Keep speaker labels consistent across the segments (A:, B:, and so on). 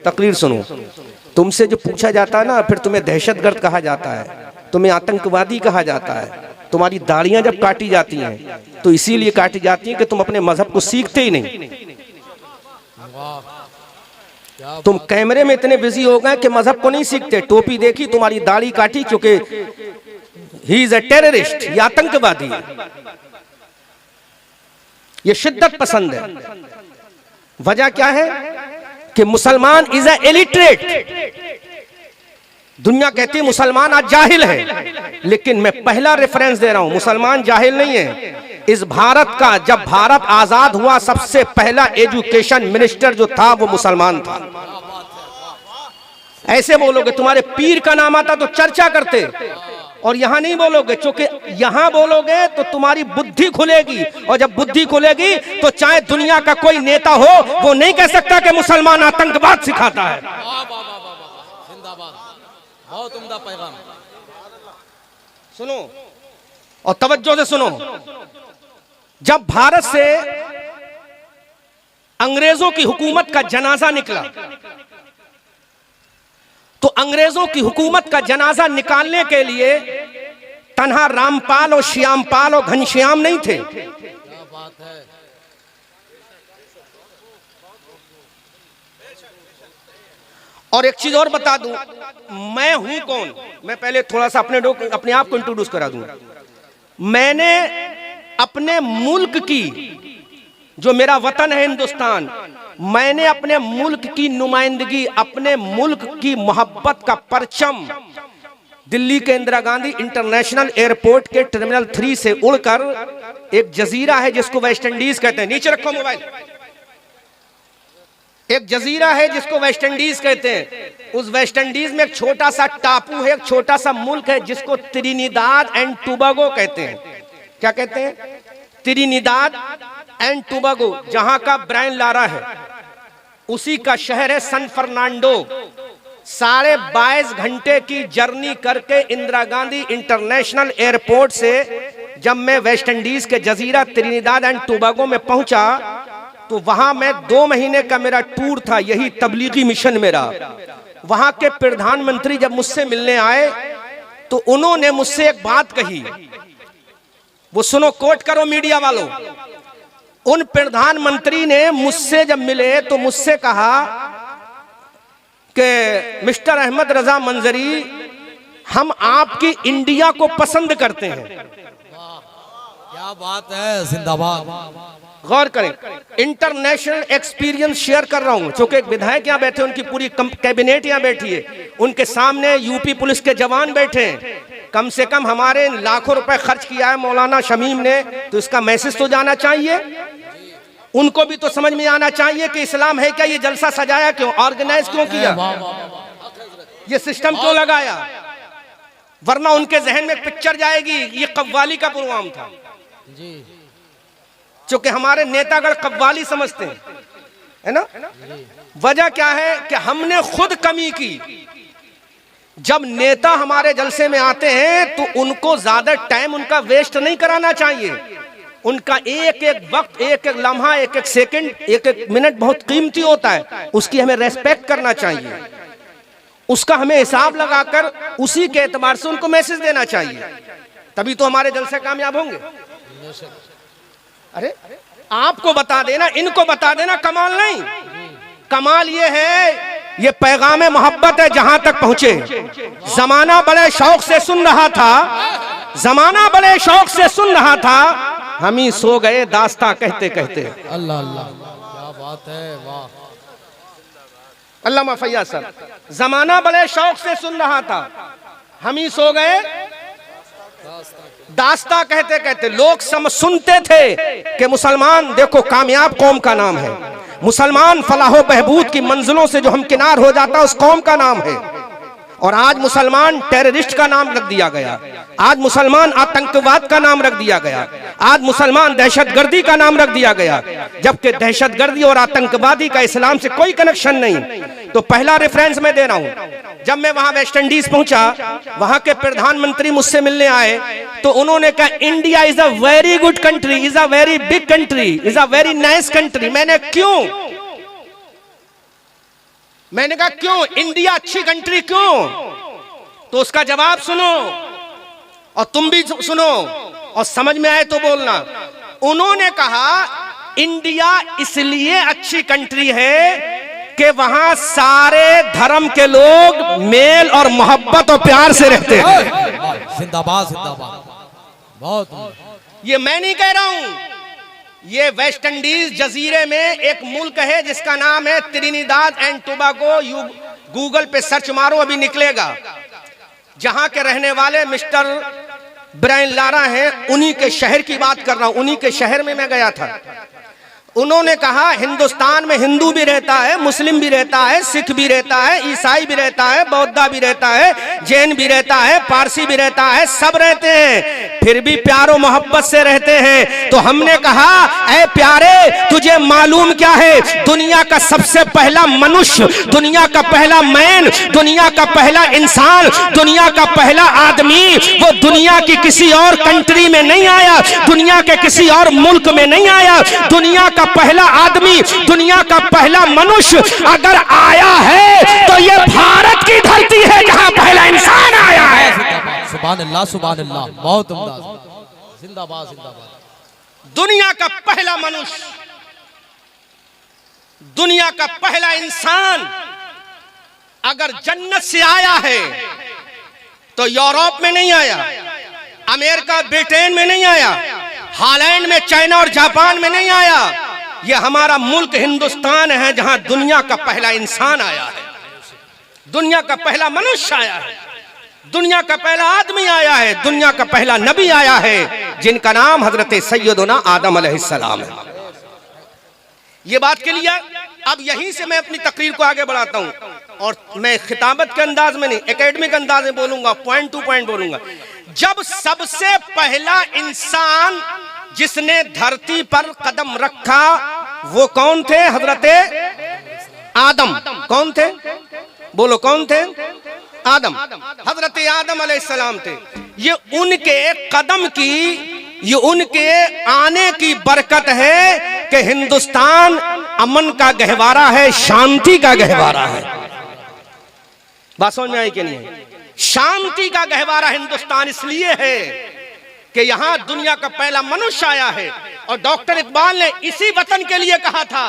A: तकरीर सुनो। तुमसे जो पूछा जाता है ना, फिर तुम्हें दहशतगर्द कहा जाता है, तुम्हें आतंकवादी कहा जाता है। तुम्हारी दाढ़ियां जब काटी जाती हैं तो इसीलिए काटी जाती हैं कि तुम अपने मजहब को सीखते ही नहीं। तुम कैमरे में इतने बिजी हो गए कि मजहब को नहीं सीखते। टोपी देखी, तुम्हारी दाढ़ी काटी, क्योंकि ही इज अ टेररिस्ट, ये आतंकवादी है, ये शिद्दत पसंद है। वजह क्या है कि मुसलमान इज अ इलिटरेट। दुनिया कहती है मुसलमान आज जाहिल है, लेकिन मैं पहला रेफरेंस दे रहा हूं, मुसलमान जाहिल नहीं है। इस भारत का, जब भारत आजाद हुआ, सबसे पहला एजुकेशन मिनिस्टर जो था वो मुसलमान था। ऐसे बोलोगे, तुम्हारे पीर का नाम आता तो चर्चा करते, और यहां नहीं बोलोगे, क्योंकि यहां बोलोगे तो तुम्हारी बुद्धि खुलेगी, और जब बुद्धि खुलेगी तो चाहे दुनिया का कोई नेता हो, वो नहीं कह सकता कि मुसलमान आतंकवाद सिखाता है।
B: बहुत उम्दा पैगाम।
A: सुनो और तवज्जो से सुनो। जब भारत से अंग्रेजों की हुकूमत का जनाजा निकला, तो अंग्रेजों की हुकूमत का जनाजा निकालने के लिए तन्हा रामपाल और श्यामपाल और घनश्याम नहीं थे।
B: क्या बात है।
A: और एक चीज और बता दूं, मैं हूं कौन। मैं पहले थोड़ा सा अपने आप को इंट्रोड्यूस करा दूं। मैंने अपने मुल्क की, जो मेरा वतन है हिंदुस्तान, मैंने अपने मुल्क की नुमाइंदगी, अपने मुल्क की मोहब्बत का परचम दिल्ली के इंदिरा गांधी इंटरनेशनल एयरपोर्ट के टर्मिनल 3 से उड़कर एक जजीरा है जिसको वेस्ट इंडीज कहते हैं, नीचे रखो मोबाइल, एक जजीरा है जिसको वेस्ट इंडीज कहते हैं। उस वेस्ट इंडीज में एक छोटा सा टापू है, एक छोटा सा मुल्क है जिसको त्रिनिदाद एंड टोबैगो कहते हैं। क्या कहते हैं? त्रिनिदाद एंड टोबैगो, जहां का ब्रायन लारा है, उसी का शहर है सन फर्नांडो। 22.5 घंटे की जर्नी करके इंदिरा गांधी इंटरनेशनल एयरपोर्ट से जब मैं वेस्ट इंडीज के जजीरा त्रिनिदाद एंड टोबैगो में पहुंचा, तो वहां मैं 2 महीने का मेरा टूर था, यही तबलीगी मिशन मेरा। वहां के प्रधानमंत्री जब मुझसे मिलने आए तो उन्होंने मुझसे एक बात कही, वो सुनो, कोट करो मीडिया वालों। उन प्रधानमंत्री ने मुझसे जब मिले तो मुझसे कहा कि मिस्टर अहमद रजा मंजरी, हम आपकी इंडिया को पसंद करते हैं।
B: क्या बात है, जिंदाबाद।
A: गौर करें, इंटरनेशनल एक्सपीरियंस शेयर कर रहा हूं, क्योंकि एक विधायक यहां बैठे, उनकी पूरी कैबिनेट यहां बैठी है, उनके सामने यूपी पुलिस के जवान बैठे हैं। कम से कम हमारे लाखों रुपए खर्च किया है मौलाना शमीम ने, तो इसका मैसेज तो जाना चाहिए। उनको भी तो समझ में आना चाहिए कि इस्लाम है क्या। ये जलसा सजाया क्यों, ऑर्गेनाइज क्यों किया, ये सिस्टम क्यों लगाया, वरना उनके जहन में पिक्चर जाएगी ये कव्वाली का प्रोग्राम था जी। क्योंकि हमारे नेतागण कव्वाली समझते हैं, है ना। वजह क्या है कि हमने खुद कमी की। जब नेता हमारे जलसे में आते हैं तो उनको ज्यादा टाइम उनका वेस्ट नहीं कराना चाहिए। उनका एक एक वक्त, एक एक लम्हा, एक एक सेकंड, एक एक मिनट बहुत कीमती होता है, उसकी हमें रेस्पेक्ट करना चाहिए। उसका हमें हिसाब लगाकर उसी के एतबार से उनको मैसेज देना चाहिए, तभी तो हमारे जलसे कामयाब होंगे। अरे आपको बता देना, इनको बता देना कमाल नहीं। कमाल ये है, ये पैगाम मोहब्बत है जहां तक पहुंचे। जमाना बड़े शौक से सुन रहा था, जमाना बड़े शौक से सुन रहा था, हम ही सो गए दास्ता कहते कहते।
B: अल्लाह अल्लाह, क्या बात है, वाह।
A: अल्लामा फैयाज सर, जमाना बड़े शौक से सुन रहा था, हम ही सो गए दास्ता कहते कहते। लोग सुनते थे कि मुसलमान देखो कामयाब कौम का नाम है, मुसलमान फलाहो बहबूद की मंजिलों से जो हमकिनार हो जाता है उस कौम का नाम है। और आज मुसलमान टेररिस्ट का नाम रख दिया गया, आज मुसलमान आतंकवाद का नाम रख दिया गया, आज मुसलमान दहशतगर्दी का नाम रख दिया गया, जबकि दहशतगर्दी और आतंकवादी का इस्लाम से कोई कनेक्शन नहीं। तो पहला रेफरेंस मैं दे रहा हूं। जब मैं वहां वेस्ट इंडीज पहुंचा, वहां के प्रधानमंत्री मुझसे मिलने आए तो उन्होंने कहा India is a very good country, is a very big country, is a very nice country. मैंने क्यों मैंने कहा क्यों, इंडिया अच्छी कंट्री क्यों? तो उसका जवाब सुनो और तुम भी सुनो और समझ में आए तो बोलना। उन्होंने कहा इंडिया इसलिए अच्छी कंट्री है कि वहां सारे धर्म के लोग मेल और मोहब्बत और प्यार से रहते हैं।
B: जिंदाबाद जिंदाबाद, बहुत।
A: ये मैं नहीं कह रहा हूं, ये वेस्ट इंडीज जजीरे में एक मुल्क है जिसका नाम है त्रिनिदाद एंड टोबैगो। गूगल पे सर्च मारो, अभी निकलेगा। जहां के रहने वाले मिस्टर ब्रायन लारा हैं, उन्हीं के शहर की बात कर रहा हूं। उन्हीं के शहर में मैं गया था। उन्होंने कहा हिंदुस्तान में हिंदू भी रहता है, मुस्लिम भी रहता है, सिख भी रहता है, ईसाई भी रहता है, बौद्धा भी रहता है, जैन भी रहता है, पारसी भी रहता है, सब रहते हैं, फिर भी प्यारो मोहब्बत से रहते हैं। तो हमने कहा ऐ प्यारे, तुझे मालूम क्या है, दुनिया का सबसे पहला मनुष्य, दुनिया का पहला मैन, दुनिया का पहला इंसान, दुनिया का पहला आदमी वो दुनिया की किसी और कंट्री में नहीं आया, दुनिया के किसी और मुल्क में नहीं आया। दुनिया का पहला आदमी, दुनिया का पहला मनुष्य अगर आया है तो ये भारत की धरती है जहां पहला इंसान आया है।
B: सुभान अल्लाह सुभान अल्लाह, बहुत उम्दा। जिंदाबाद जिंदाबाद।
A: दुनिया का पहला मनुष्य, दुनिया का पहला इंसान अगर जन्नत से आया है तो यूरोप में नहीं आया, अमेरिका ब्रिटेन में नहीं आया, हॉलैंड में, चाइना और जापान में नहीं आया। यह हमारा मुल्क हिंदुस्तान है जहां दुनिया का पहला इंसान आया है, दुनिया का पहला मनुष्य आया है, दुनिया का पहला आदमी आया है, दुनिया का पहला नबी आया है जिनका नाम हजरत सैयदना आदम अलैहिस्सलाम है। ये बात के लिए अब यहीं से मैं अपनी तकरीर को आगे बढ़ाता हूं और मैं खिताबत के अंदाज में नहीं, एकेडमिक अंदाज में बोलूंगा, पॉइंट टू पॉइंट बोलूंगा। जब सबसे पहला इंसान जिसने धरती पर कदम रखा वो कौन थे? हजरत आदम। कौन थे? बोलो कौन थे? आदम। हजरत आदम अलैहिस्सलाम थे। ये उनके कदम की, ये उनके आने की बरकत है कि हिंदुस्तान अमन का गहवारा है, शांति का गहवारा है। बात समझ में आई कि नहीं? शांति का गहवारा हिंदुस्तान इसलिए है कि यहां दुनिया का पहला मनुष्य आया है। और डॉक्टर इकबाल ने इसी वतन के लिए कहा था।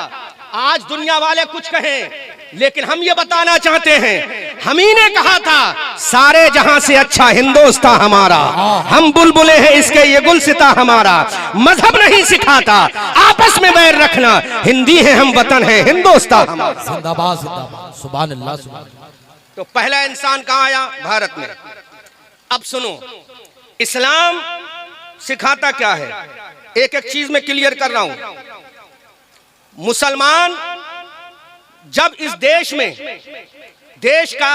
A: आज दुनिया वाले कुछ कहें, लेकिन हम ये बताना चाहते हैं, हम ही ने कहा था सारे जहां से अच्छा हिंदुस्तान हमारा, हम बुलबुले हैं इसके ये गुलसिता हमारा, मजहब नहीं सिखाता आपस में बैर रखना, हिंदी है हम, वतन है हिंदुस्तान हमारा।
B: जिंदाबाद जिंदाबाद, सुभान अल्लाह सुभान अल्लाह।
A: तो पहला इंसान कहां आया? भारत में। अब सुनो, इस्लाम सिखाता क्या है, एक एक चीज में क्लियर कर रहा हूं। मुसलमान जब इस देश में, देश का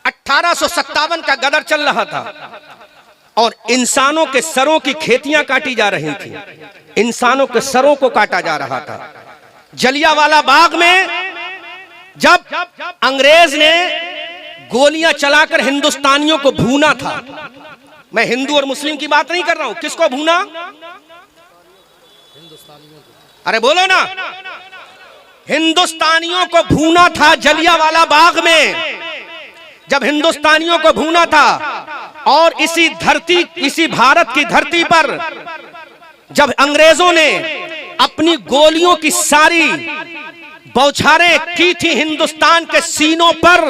A: 1857 का गदर चल रहा था और इंसानों के सरों की खेतियां काटी जा रही थी, इंसानों के सरों को काटा जा रहा था। जलियांवाला बाग में जब अंग्रेज ने गोलियां चलाकर हिंदुस्तानियों को भूना था, मैं हिंदू और मुस्लिम की बात नहीं कर रहा हूं, किसको भूना? अरे बोलो ना, हिंदुस्तानियों को भूना था जलियांवाला बाग में। जब हिंदुस्तानियों को भूना था और इसी धरती, इसी भारत की धरती पर जब अंग्रेजों ने अपनी गोलियों की सारी बौछारें की थी हिंदुस्तान के सीनों पर,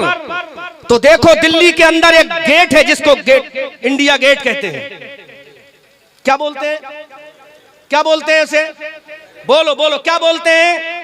A: तो देखो दिल्ली के अंदर एक गेट है जिसको गेट, इंडिया गेट कहते हैं। क्या बोलते हैं? क्या बोलते हैं उसे? बोलो बोलो, क्या बोलते हैं?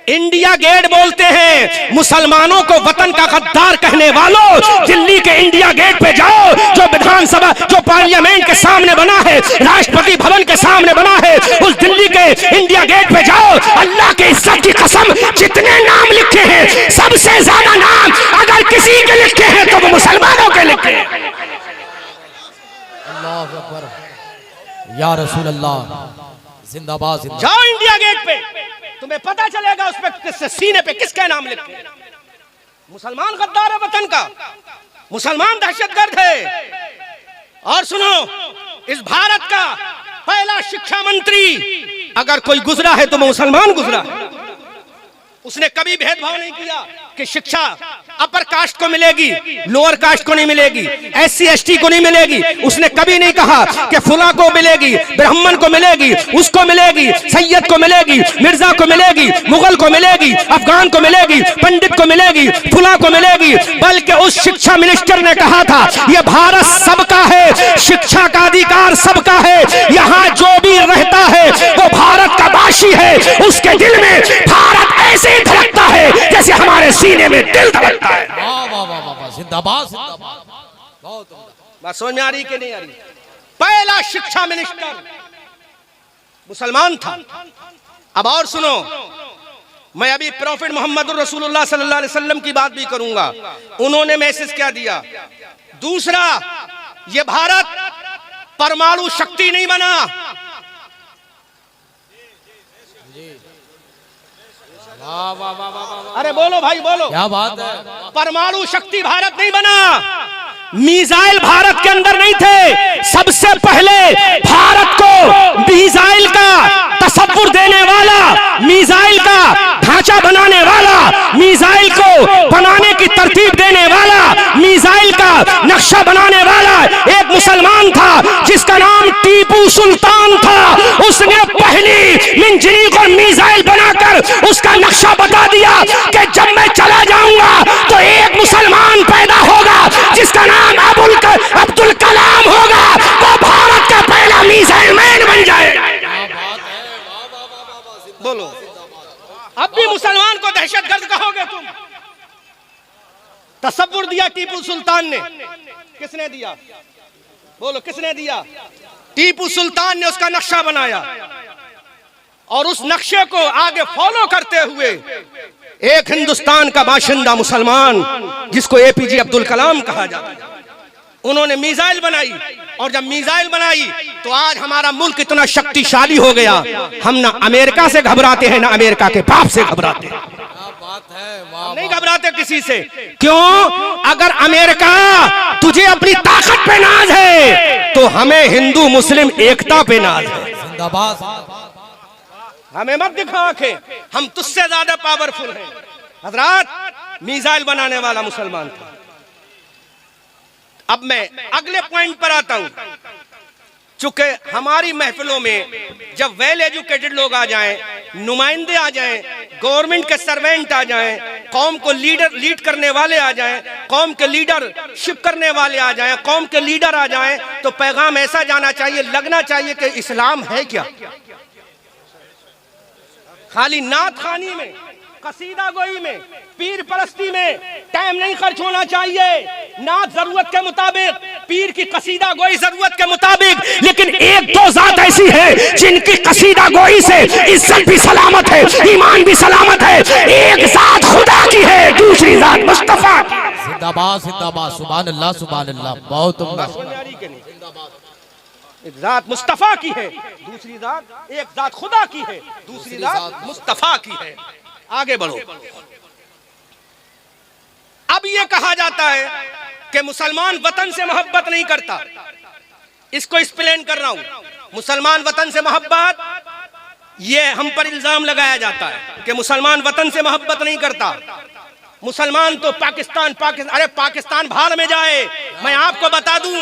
A: इंडिया गेट बोलते हैं। मुसलमानों को वतन का गद्दार कहने वालों, दिल्ली के इंडिया गेट पे जाओ, जो विधानसभा, जो पार्लियामेंट के सामने बना है, राष्ट्रपति भवन के सामने बना है, उस दिल्ली के इंडिया गेट पे जाओ, अल्लाह के इज्जत की कसम, जितने नाम लिखे हैं सबसे ज्यादा नाम अगर किसी के लिखे हैं तो वो मुसलमानों के लिखे हैं।
B: अल्लाह अकबर, या रसूल अल्लाह, जिंदाबाद जिंदाबाद।
A: जाओ इंडिया गेट पे, तुम्हें पता चलेगा उस पे किस सीने पे किसका नाम लिखे। मुसलमान गद्दार है वतन का, मुसलमान दहशतगर्द है। और सुनो, इस भारत का पहला शिक्षा मंत्री अगर कोई गुजरा है तो मुसलमान गुजरा है। उसने कभी भेदभाव नहीं किया कि शिक्षा अपर कास्ट को मिलेगी, लोअर कास्ट को नहीं मिलेगी, SC ST को नहीं मिलेगी। उसने कभी नहीं कहा कि फुला को मिलेगी, ब्राह्मण को मिलेगी, उसको मिलेगी, सैयद को मिलेगी, मिर्जा को मिलेगी, मुगल को मिलेगी, अफगान को मिलेगी, पंडित को मिलेगी, फुला को मिलेगी। बल्कि उस शिक्षा मिनिस्टर ने कहा था यह भारत सबका है, शिक्षा का अधिकार सबका है, यहाँ जो भी रहता है वो भारत का वासी है, उसके दिल में भारत ऐसे धड़कता है जैसे हमारे सीने में दिल धड़कता है।
B: वाह वाह वाह वाह, जिंदाबाद जिंदाबाद। बहुत
A: बात समझ में आ रही कि नहीं आ रही? पहला शिक्षा मिनिस्टर मुसलमान था। अब और सुनो, मैं अभी प्रॉफिट मोहम्मद रसूलुल्लाह सल्लल्लाहु अलैहि वसल्लम की बात भी करूंगा। उन्होंने मैसेज क्या दिया? दूसरा, ये भारत परमाणु शक्ति नहीं बना।
B: वाह वाह वाह वाह,
A: अरे बोलो भाई बोलो,
B: क्या बात है।
A: परमाणु शक्ति भारत नहीं बना, मिसाइल भारत के अंदर नहीं थे। सबसे पहले भारत को मिसाइल का तसव्वुर देने वाला, मिसाइल का ढांचा बनाने वाला, मिसाइल को बनाने की तरतीब देने वाला, मिसाइल का नक्शा बनाने वाला एक मुसलमान था जिसका नाम टीपू सुल्तान था। उसने पहली मंजनीक और मिसाइल बनाकर उसका नक्शा बता दिया कि जब मैं चला जाऊंगा तो एक मुसलमान पैदा होगा जिसका नाम अब्दुल कलाम होगा, वो भारत का पहला मिसाइल मैन बन जाएगा। बोलो, अब भी मुसलमान को दहशतगर्द कहोगे तुम? तसव्वुर दिया टीपू सुल्तान ने। किसने दिया? बोलो किसने दिया? टीपू सुल्तान ने उसका नक्शा बनाया और उस नक्शे को आगे फॉलो करते हुए एक हिंदुस्तान का बाशिंदा मुसलमान जिसको APJ अब्दुल कलाम कहा जाता है, उन्होंने मिसाइल बनाई। और जब मिसाइल बनाई तो आज हमारा मुल्क इतना शक्तिशाली हो गया, हम ना अमेरिका से घबराते हैं ना अमेरिका के बाप से घबराते हैं।
B: बात है, वाह,
A: नहीं घबराते किसी से। क्यों? अगर अमेरिका तुझे अपनी ताकत पे नाज है तो हमें हिंदू मुस्लिम एकता पे नाज है।
B: जिंदाबाद।
A: हमें मत दिखा आंखें, हम तुझसे ज्यादा पावरफुल हैं। हजरात, मिसाइल बनाने वाला मुसलमान था। अब मैं अगले पॉइंट पर आता हूं। चूंकि हमारी महफिलों में जब वेल एजुकेटेड लोग आ जाएं, नुमाइंदे आ जाएं, गवर्नमेंट के सर्वेंट आ जाएं, कौम को लीड करने वाले आ जाएं, कौम के लीडरशिप करने वाले आ जाएं, कौम के लीडर आ जाएं, तो पैगाम ऐसा जाना चाहिए, लगना चाहिए कि इस्लाम है क्या। खाली नात खानी में, कसीदा गोई में, पीर परस्ती में टाइम नहीं खर्च होना चाहिए। नात जरूरत के मुताबिक, पीर की कसीदा गोई जरूरत के मुताबिक, लेकिन एक दो जात ऐसी है जिनकी कसीदा गोई से इज्जत भी सलामत है, ईमान भी सलामत है। एक जात खुदा की है, दूसरी जात मुस्तफा की।
B: जिंदाबाद जिंदाबाद, सुभान अल्लाह सुभान अल्लाह। बहुत उम्दा।
A: एक जात मुस्तफा की है, दूसरी जात, एक जात खुदा की है, दूसरी जात मुस्तफा की है। आगे बढ़ो। अब यह कहा जाता है कि मुसलमान वतन से मोहब्बत नहीं करता। इसको एक्सप्लेन कर रहा हूं। मुसलमान वतन से मोहब्बत, यह हम पर इल्जाम लगाया जाता है कि मुसलमान वतन से मोहब्बत नहीं करता। मुसलमान तो पाकिस्तान अरे पाकिस्तान भाड़ में जाए। मैं आपको बता दूं,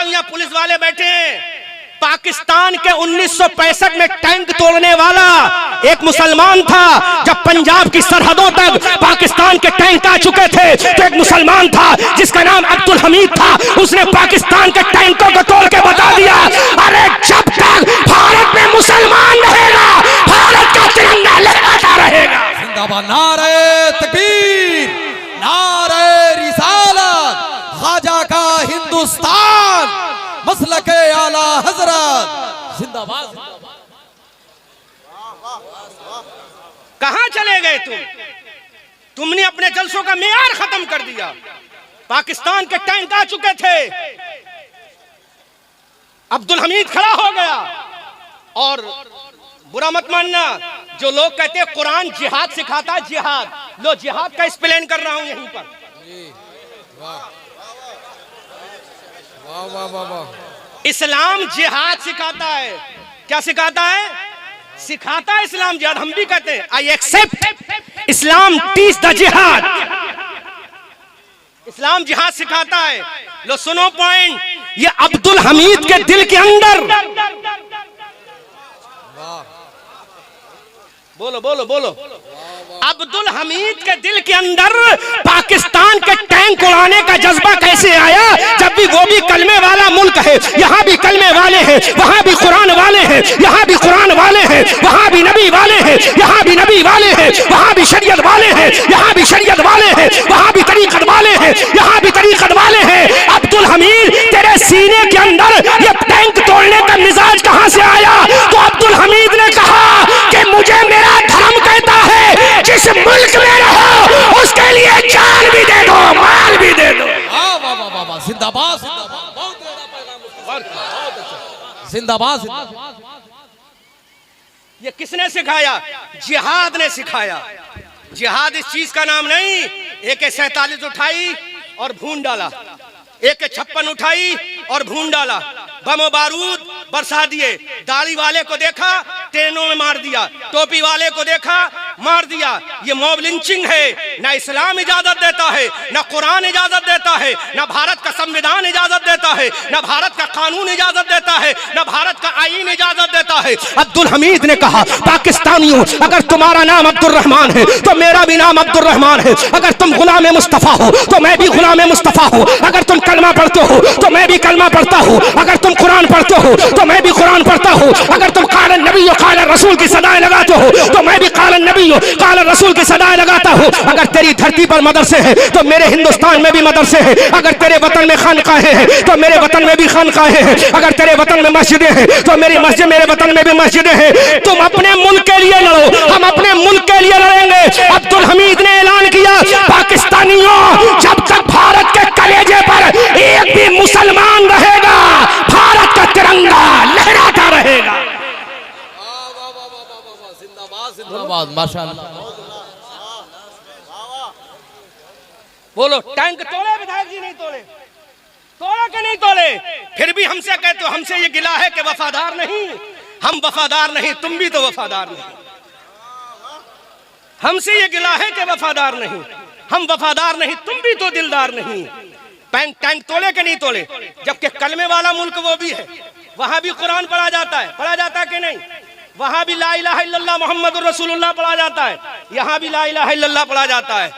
A: यहाँ पुलिस वाले बैठे हैं, पाकिस्तान के 1965 में टैंक तोड़ने वाला एक मुसलमान था। जब पंजाब की सरहदों तक पाकिस्तान के टैंक आ चुके थे तो एक मुसलमान था जिसका नाम अब्दुल हमीद था। उसने पाकिस्तान के टैंकों को तोड़ के बता दिया, अरे जब तक भारत में मुसलमान रहेगा भारत का तिरंगा लहराता रहेगा।
B: जिंदाबाद। नारे तकबीर, नारे रिसालत, ख्वाजा का हिंदुस्तान, मसलके आला हजरत। जिंदाबाद।
A: कहां चले गए तुमने अपने जलसों का मेयार खत्म कर दिया। पाकिस्तान के टैंक आ चुके थे, अब्दुल हमीद खड़ा हो गया। और बुरा मत मानना, जो लोग कहते हैं कुरान जिहाद सिखाता है, जिहाद, लो जिहाद का एक्सप्लेन कर रहा हूं यहीं पर।
B: वाह वाह वाह वाह।
A: इस्लाम जिहाद सिखाता है। क्या सिखाता है? सिखाता है इस्लाम जिहाद। हम भी कहते हैं I accept Islam teach the jihad. इस्लाम जिहाद सिखाता है। लो सुनो पॉइंट, ये अब्दुल हमीद के दिल के अंदर, बोलो बोलो बोलो, अब्दुल हमीद के दिल के अंदर पाकिस्तान के टैंक उड़ाने का जज्बा कैसे आया? जब भी वो भी कलमे वाला मुल्क है, यहाँ भी कलमे वाले हैं, वहाँ भी कुरान वाले हैं, यहाँ भी कुरान वाले हैं, वहाँ भी नबी वाले हैं, यहाँ भी नबी वाले हैं, वहाँ भी शरीयत वाले हैं, यहाँ भी शरीयत वाले हैं, वहाँ भी तरीकत वाले हैं, यहाँ भी तरीकत वाले हैं। अब्दुल हमीद, तेरे सीने के अंदर ये टैंक तोड़ने का मिजाज कहाँ से आया? तो अब्दुल हमीद ने कहा कि मुझे मेरा धर्म कहता है जिस मुल्क में रहो उसके लिए जान भी दे दो, माल भी दे दो।
B: वाह वाह वाह वाह, जिंदाबाद जिंदाबाद, बहुत बड़ा पैगाम, बहुत अच्छा, जिंदाबाद जिंदाबाद।
A: ये किसने सिखाया? जिहाद ने सिखाया। जिहाद इस चीज का नाम नहीं। AK-47 उठाई और भून डाला, AK-56 उठाई और भून डाला, बम बारूद बरसा दिए। दाढ़ी वाले को देखा ट्रेनों में मार दिया, टोपी वाले को देखा मार दिया। ये मॉब लिंचिंग है। ना इस्लाम इजाजत देता है, ना कुरान इजाजत देता है, ना भारत का संविधान इजाजत देता है, ना भारत का कानून इजाजत देता है, ना भारत का आईन इजाजत देता है। अब्दुल हमीद ने कहा, पाकिस्तानियों, अगर तुम्हारा नाम अब्दुल रहमान है तो मेरा भी नाम अब्दुल रहमान है। अगर तुम गुलाम मुस्तफा हो तो मैं भी गुलाम मुस्तफा हूँ। अगर तुम कलमा पढ़ते हो तो मैं भी कलमा पढ़ता हूँ। अगर तुम कुरान पढ़ते हो तो मैं भी कुरान पढ़ता हूँ। अगर तुम काल नबी काल रसूल की सदाएं लगाते हो तो मैं भी काल नबी काल रसूल की सदाएं लगाता हूँ। अगर तेरी धरती पर मदरसे हैं तो मेरे हिंदुस्तान में भी मदरसे हैं। अगर तेरे वतन में खानकाहें हैं तो मेरे वतन में भी खानकाहें हैं। अगर तेरे वतन में मस्जिदें हैं तो मेरे वतन में भी मस्जिदें हैं। तुम अपने मुल्क के लिए लड़ो, हम अपने मुल्क के लिए लड़ेंगे। अब्दुल हमीद ने ऐलान किया, पाकिस्तानियों, जब तक भारत के कलेजे पर एक भी मुसलमान रहेगा भारत का तिरंगा लहराता रहेगा।
B: जिंदाबाद माशाअल्लाह।
A: बोलो, टैंक तोड़े विधायक जी? नहीं तोड़े? तोड़ा कि नहीं तोड़े? फिर भी हमसे कहते हो, हमसे ये गिला है कि वफादार नहीं। हम वफादार नहीं, तुम भी तो वफादार नहीं। हमसे ये गिला है कि वफादार नहीं, हम वफादार नहीं, तुम भी तो दिलदार नहीं। टैंक तोड़े कि नहीं तोड़े? जबकि कलमे वाला मुल्क वो भी है, वहां भी कुरान पढ़ा जाता है कि नहीं? वहां भी ला इलाहा इल्लल्लाह मुहम्मदुर रसूलुल्लाह पढ़ा जाता है, यहाँ भी ला इलाहा इल्लल्लाह पढ़ा जाता है।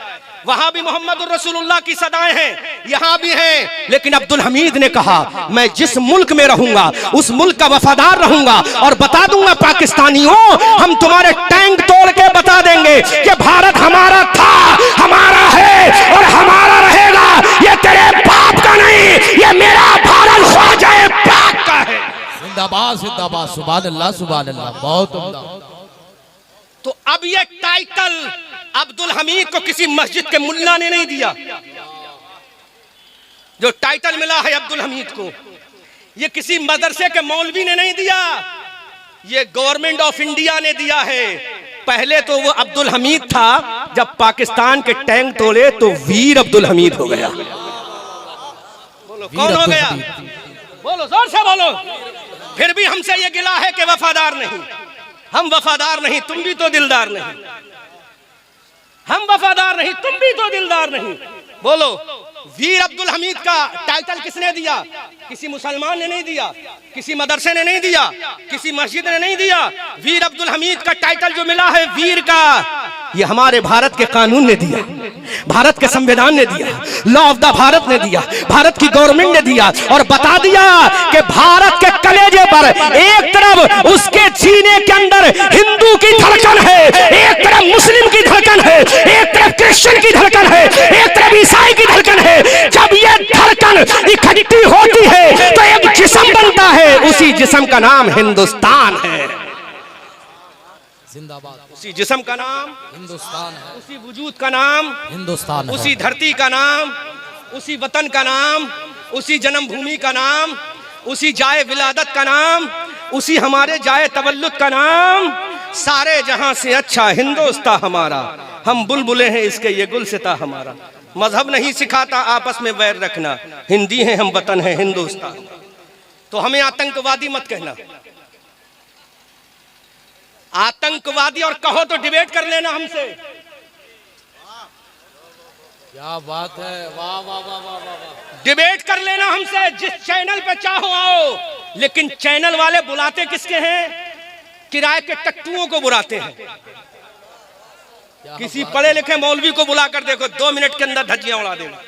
A: वहां भी मोहम्मदुर रसूलुल्लाह की सदाएं हैं, यहाँ भी हैं। लेकिन अब्दुल हमीद ने कहा, मैं जिस मुल्क में रहूंगा उस मुल्क का वफादार रहूंगा और बता दूंगा पाकिस्तानियों, हम तुम्हारे टैंक तोड़ के बता देंगे कि भारत हमारा था, हमारा है और हमारा रहेगा। ये तेरे बाप का नहीं, ये मेरा भारत ख्वाजा पाक का है।
B: जिंदाबाद जिंदाबाद, सुभान अल्लाह सुभान अल्लाह, बहुत उम्दा।
A: तो अब ये टाइटल अब्दुल हमीद को किसी मस्जिद के मुल्ला ने नहीं दिया। जो टाइटल मिला है अब्दुल हमीद को, ये किसी मदरसे के मौलवी ने नहीं दिया, ये गवर्नमेंट ऑफ इंडिया ने दिया है। पहले तो वो अब्दुल हमीद था, जब पाकिस्तान के टैंक तोड़े तो वीर अब्दुल हमीद हो गया। बोलो कौन हो गया? बोलो जोर से बोलो। फिर भी हमसे ये गिला है कि वफादार नहीं। हम वफादार नहीं, तुम भी तो दिलदार नहीं। हम वफादार नहीं, तुम भी तो दिलदार नहीं। बोलो, वीर अब्दुल हमीद का टाइटल किसने दिया? किसी मुसलमान ने नहीं दिया, किसी मदरसे ने नहीं दिया, किसी मस्जिद ने नहीं दिया। वीर अब्दुल हमीद का टाइटल जो मिला है वीर का, ये हमारे भारत के कानून ने दिया, भारत के संविधान ने दिया, लॉ ऑफ द भारत ने दिया, भारत की गवर्नमेंट ने दिया और बता दिया कि भारत के कलेजे पर एक तरफ उसके सीने के अंदर हिंदू की धड़कन है, एक तरफ मुस्लिम की धड़कन है, एक तरफ क्रिश्चियन की धड़कन है, एक तरफ ईसाई की धड़कन है। जब ये धड़कन इकट्ठी होती है तो एक जिस्म बनता है, उसी जिस्म का नाम हिंदुस्तान है।
B: जिंदाबाद।
A: उसी जिस्म का नाम
B: हिंदुस्तान है,
A: उसी वजूद का नाम
B: हिंदुस्तान है,
A: उसी धरती का नाम, उसी वतन का नाम, उसी जन्मभूमि का नाम, उसी जाए विलादत का नाम, उसी हमारे जाए तवल्लुद का नाम। सारे जहां से अच्छा हिंदुस्तान हमारा, हम बुलबुलें हैं इसके ये गुलसिता हमारा। मजहब नहीं सिखाता आपस में वैर रखना, हिंदी हैं हम, वतन है हिंदुस्तान। तो हमें आतंकवादी मत कहना। आतंकवादी और कहो तो डिबेट कर लेना हमसे।
B: क्या बात है, वाह वाह वाह वाह वाह।
A: डिबेट कर लेना हमसे, जिस चैनल पे चाहो आओ, लेकिन चैनल वाले बुलाते किसके हैं? किराए के टट्टुओं को बुलाते हैं। किसी पढ़े लिखे मौलवी को बुलाकर देखो, 2 मिनट के अंदर धज्जियां उड़ा देगा।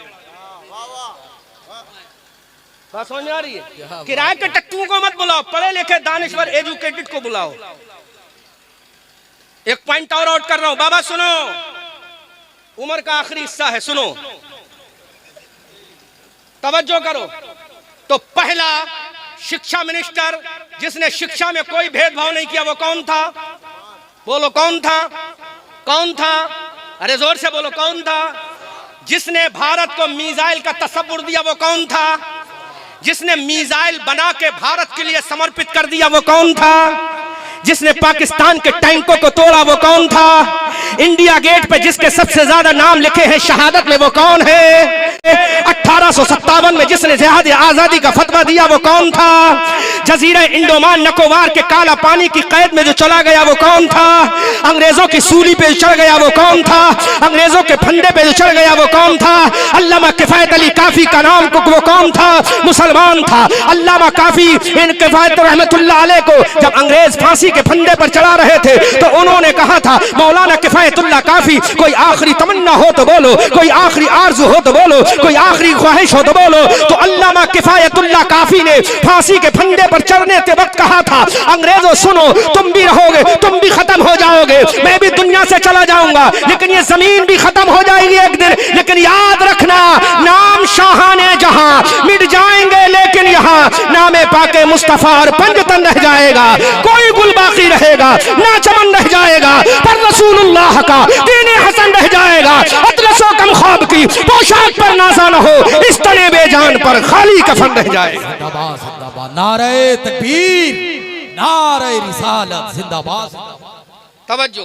A: बात समझ में आ रही है? किराए के टट्टुओं को मत बुलाओ, पढ़े लिखे दानिश्वर एजुकेटेड को बुलाओ। एक पॉइंट और आउट कर रहा हूं बाबा, सुनो, उम्र का आखिरी हिस्सा है, सुनो, तवज्जो करो। तो पहला शिक्षा मिनिस्टर जिसने शिक्षा में कोई भेदभाव नहीं किया, वो कौन था? बोलो कौन था? कौन था? अरे जोर से बोलो, कौन था? जिसने भारत को मिसाइल का तसव्वुर दिया, वो कौन था? जिसने मिसाइल बना के भारत के लिए समर्पित कर दिया, वो कौन था? जिसने पाकिस्तान के टैंकों को तोड़ा, वो कौन था? इंडिया गेट पे जिसके सबसे ज्यादा नाम लिखे हैं शहादत में, वो कौन है? 1857 में जिसने जिहाद आजादी का फतवा दिया, वो कौन था? जजीरा इंडोमान निकोबार के काला पानी की कैद में जो चला गया, वो कौन था? अंग्रेजों की सूली पे चढ़ गया, वो कौन था? अंग्रेजों के फंदे पे जो चढ़ गया, वो कौन था? अल्लामा किफायत अली काफी का नाम वो कौन था? मुसलमान था। अल्लामा काफी इन किफायत रहमतुल्लाह अलैह को जब अंग्रेज फांसी के फंदे पर चढ़ा रहे थे, तो उन्होंने कहा था, मौलाना किफायतुल्लाह काफी, कोई आखिरी तमन्ना हो तो बोलो, कोई आखिरी आरज़ू हो तो बोलो, कोई आखिरी ख्वाहिश हो तो बोलो। तो अल्लामा किफायतुल्लाह काफी ने फांसी के फंदे पर चढ़ने के वक्त कहा था, अंग्रेजों सुनो, तुम भी रहोगे, तुम भी खत्म हो जाओगे, मैं भी दुनिया से चला जाऊंगा, लेकिन ये जमीन भी खत्म हो जाएगी एक दिन, लेकिन याद रखना, नाम शाहाने जहां मिट जाएंगे, लेकिन यहाँ नामे पाके मुस्तफा और पंजतन रह जाएगा, कोई गुल बाकी रहेगा ना, चमन रह जाएगा, पर रसूलुल्लाह का दीन हसन रह जाएगा। अतलसो कम ख्वाब की पोशाक पर नाज़ा न हो, इस तने बेजान पर खाली कफन रह जाएगा।
B: जिंदाबाद जिंदाबाद, नारे तकबीर, नारे रिसालत, जिंदाबाद जिंदाबाद।
A: तवज्जो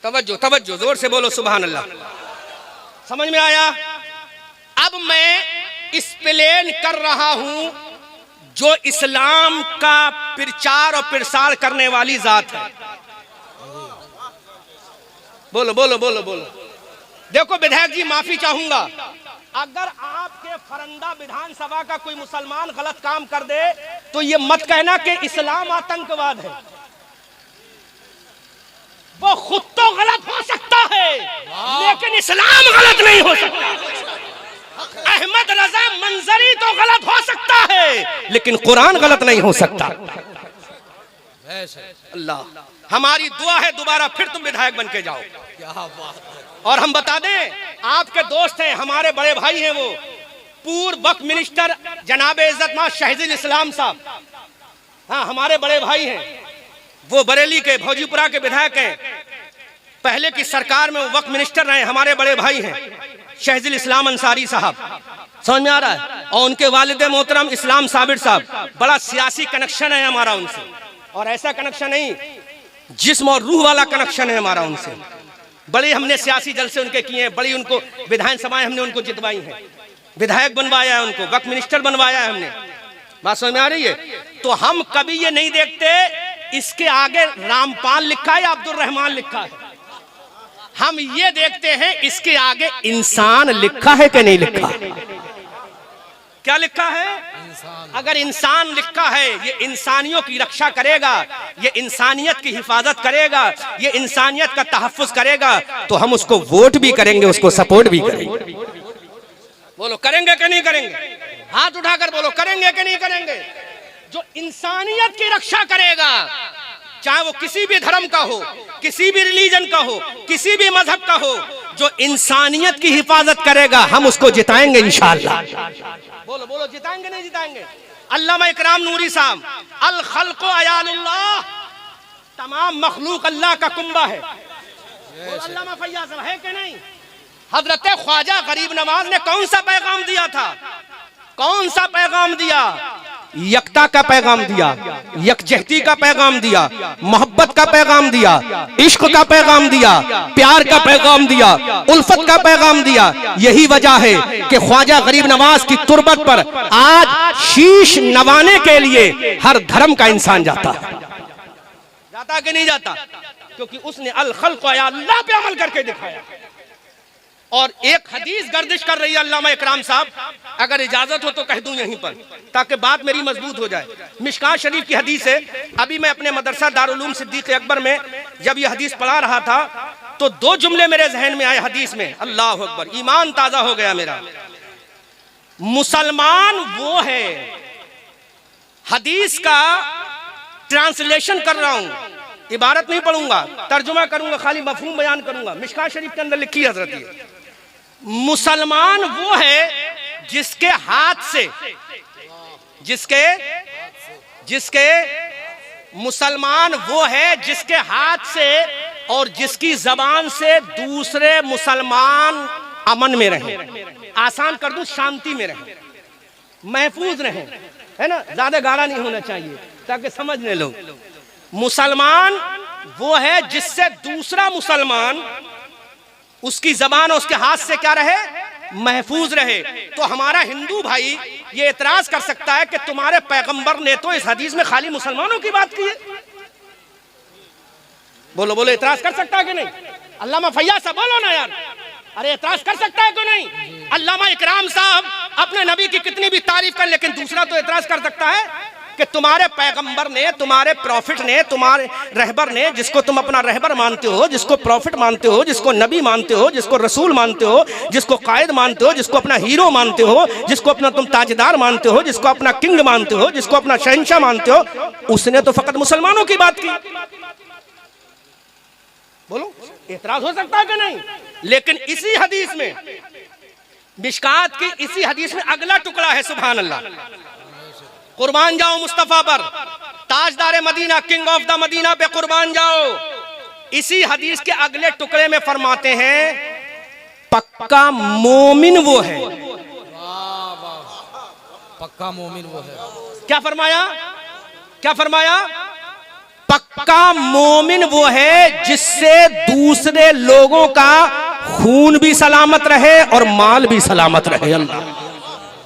A: तवज्जो तवज्जो, जोर से बोलो सुभान अल्लाह। समझ में आया? अब मैं एक्सप्लेन कर रहा हूं जो इस्लाम का प्रचार और प्रसार करने वाली जात है। बोलो बोलो बोलो बोलो। देखो विधायक जी, माफी चाहूंगा, अगर आपके फरंदा विधानसभा का कोई मुसलमान गलत काम कर दे तो ये मत कहना कि इस्लाम आतंकवाद है। वो खुद तो गलत हो सकता है, लेकिन इस्लाम गलत नहीं हो सकता। अहमद रजा मंजरी तो गलत हो सकता है, लेकिन कुरान गलत नहीं हो सकता। अल्लाह, हमारी दुआ है दोबारा फिर तुम विधायक बन के जाओ।
B: क्या बात है।
A: और हम बता दें, आपके दोस्त हैं, हमारे बड़े भाई हैं, वो पूर्व वक्फ मिनिस्टर जनाब इज्जतमां शहीदुल इस्लाम साहब, हाँ हमारे बड़े भाई हैं, वो बरेली के भौजीपुरा के विधायक हैं, पहले की सरकार में वो वक्फ मिनिस्टर रहे, हमारे बड़े भाई हैं शहीदुल इस्लाम अंसारी साहब। समझ में आ रहा है? और उनके वालिद मोहतरम इस्लाम साबिर साहब, बड़ा सियासी कनेक्शन है हमारा उनसे, और ऐसा कनेक्शन नहीं, जिस्म और रूह वाला कनेक्शन है हमारा उनसे। बड़ी हमने सियासी जलसे उनके किए हैं, बड़ी उनको विधानसभाएं हमने उनको जितवाई हैं, विधायक बनवाया है उनको, वक्फ मिनिस्टर बनवाया है हमने। बात समझ में आ रही है? तो हम कभी ये नहीं देखते इसके आगे रामपाल लिखा है या अब्दुल रहमान लिखा है, हम ये देखते हैं इसके आगे इंसान लिखा है कि नहीं लिखा। क्या लिखा है? अगर इंसान लिखा है, ये इंसानियों की रक्षा करेगा, ये इंसानियत की हिफाजत करेगा, ये इंसानियत का तहफ्फुज करेगा, तो हम उसको वोट भी करेंगे, उसको सपोर्ट भी करेंगे। बोलो करेंगे कि नहीं करेंगे? हाथ उठाकर बोलो, करेंगे कि नहीं करेंगे? जो इंसानियत की रक्षा करेगा, चाहे वो किसी भी धर्म का हो, किसी भी रिलीजन का हो, किसी भी मजहब का हो, जो इंसानियत की हिफाजत करेगा, हम उसको जिताएंगे इंशाअल्लाह। बोलो बोलो, जिताएंगे नहीं जिताएंगे? अल्लामा इकराम नूरी साहब, अल खल्क़ु अयालुल्लाह, तमाम मखलूक अल्लाह का कुंबा है। अल्लामा फैयाज साहब है कि नहीं? हजरत ख्वाजा गरीब नवाज ने कौन सा पैगाम दिया था? कौन सा पैगाम दिया? यकता का पैगाम दिया, यकजहती का पैगाम दिया, मोहब्बत का पैगाम दिया, इश्क का पैगाम दिया, प्यार का पैगाम दिया, उल्फत का पैगाम दिया। यही वजह है कि ख्वाजा गरीब नवाज की तुरबत पर आज शीश नवाने के लिए हर धर्म का इंसान जाता है। जाता कि नहीं जाता? क्योंकि उसने अल खल्क़ या अल्लाह पे अमल करके दिखाया। और एक हदीस गर्दिश कर रही है अल्लामा इकराम साहब, अगर इजाजत हो तो कह दूं यहीं पर ताकि बात मेरी मजबूत हो जाए। मिशकात शरीफ की हदीस है। अभी मैं अपने मदरसा दारुल सिद्दीक अकबर में जब यह हदीस पढ़ा रहा था तो दो जुमले मेरे जहन में आए हदीस में, अल्लाह अकबर, ईमान ताजा हो गया मेरा। मुसलमान वो है, हदीस का ट्रांसलेशन कर रहा हूं, इबारत नहीं पढ़ूंगा, तर्जुमा करूंगा, खाली मफहूम बयान करूंगा। मिशकात शरीफ के अंदर लिखी हजरत ये, मुसलमान वो है जिसके हाथ से, जिसके मुसलमान वो है जिसके हाथ से और जिसकी जबान से दूसरे मुसलमान अमन में रहे। आसान कर दूं, शांति में रहे, महफूज रहे, है ना, ज्यादा गाढ़ा नहीं होना चाहिए ताकि समझने लोग। मुसलमान वो है जिससे दूसरा मुसलमान उसकी जबान और उसके हाथ से क्या रहे, महफूज रहे। तो हमारा हिंदू भाई ये एतराज कर सकता है कि तुम्हारे पैगंबर ने तो इस हदीस में खाली मुसलमानों की बात की है। बोलो बोलो, एतराज कर सकता है कि नहीं? अल्लामा फैयाज साहब बोलो ना यार, अरे एतराज कर सकता है कि नहीं? अल्लामा इकराम साहब अपने नबी की कितनी भी तारीफ कर, लेकिन दूसरा तो एतराज कर सकता है कि तुम्हारे पैगंबर ने, तुम्हारे प्रॉफिट ने, तुम्हारे रहबर ने, जिसको तुम अपना रहबर मानते हो, जिसको प्रॉफिट मानते हो, जिसको नबी मानते हो, जिसको रसूल मानते हो, जिसको कायद मानते हो, जिसको अपना हीरो मानते हो, जिसको अपना तुम ताजदार मानते हो, जिसको अपना किंग मानते हो, जिसको अपना शहंशाह मानते हो, उसने तो फकत मुसलमानों की बात की। बोलो, एतराज हो सकता है कि नहीं? लेकिन इसी हदीस में, मिशकात की इसी हदीस में अगला टुकड़ा है, सुभान अल्लाह, कुर्बान जाओ मुस्तफा पर, ताजदार Medina, king of the Medina पे कुर्बान जाओ। इसी हदीस के अगले टुकड़े में फरमाते हैं पक्का मोमिन वो है।
B: पक्का मोमिन वो है।
A: क्या फरमाया? क्या फरमाया? पक्का मोमिन वो है जिससे दूसरे लोगों का खून भी सलामत रहे और माल भी सलामत रहे। अल्लाह,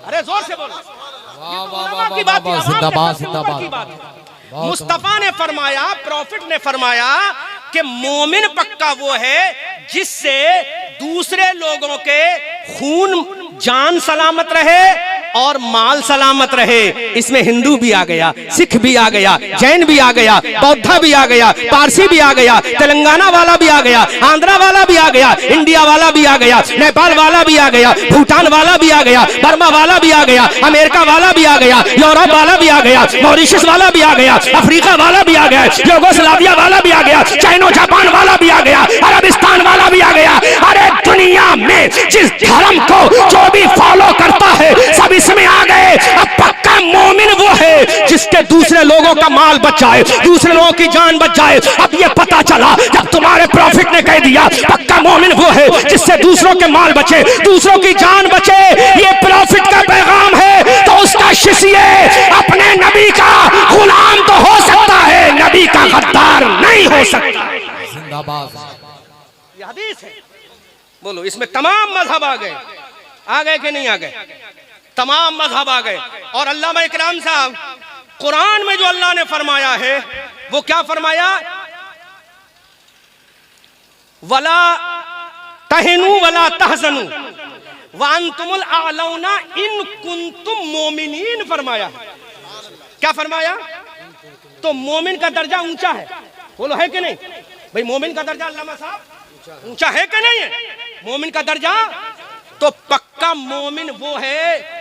A: अरे जोर से बोलो। मुस्तफा ने फरमाया, प्रॉफिट ने फरमाया कि मोमिन पक्का वो है जिससे दूसरे लोगों के खून, जान सलामत रहे और माल सलामत रहे। इसमें हिंदू भी आ गया, सिख भी आ गया, जैन भी आ गया, बौद्ध भी आ गया, पारसी भी आ गया, तेलंगाना वाला भी आ गया, आंध्रा वाला भी आ गया, इंडिया वाला भी आ गया, नेपाल वाला भी आ गया, भूटान वाला भी आ गया, बर्मा वाला भी आ गया, अमेरिका वाला भी आ गया, यूरोप वाला भी आ गया, मॉरिशस वाला भी आ गया, अफ्रीका वाला भी आ गया, यूगोस्लाविया वाला भी आ गया, चाइना जापान वाला भी आ गया, अरबिस्तान वाला भी आ गया। अरे दुनिया में जिस धर्म को जो भी फॉलो करता है सब इसमें आ गए। अब पक्का मोमिन वो है जिसके दूसरे लोगों का माल बच जाए, दूसरे लोगों की जान बच जाए। अब ये पता चला जब तुम्हारे प्रॉफिट ने कह दिया पक्का मोमिन वो है जिससे दूसरों के माल बचे, दूसरों की जान बचे, ये प्रॉफिट का पैगाम है, तो उसका शिष्य अपने नबी का गुलाम तो हो सकता है, नबी का गद्दार नहीं हो सकता।
B: जिंदाबाद।
A: ये हदीस है। बोलो, इसमें तमाम मजहब आ गए कि नहीं आ गए? तमाम मजहब आ गए। और अल्लामा इकराम साहब, कुरान में जो अल्लाह ने फरमाया है वो क्या फरमाया? वला तहिनु वला तहजनु वांतुमुल आलौना इन कुंतुम मोमिनीन फरमाया। क्या फरमाया? तो मोमिन का दर्जा ऊंचा है। बोलो, है कि नहीं भाई? मोमिन का दर्जा अल्लामा साहब ऊंचा है कि नहीं है? मोमिन का दर्जा। तो पक्का मोमिन वो है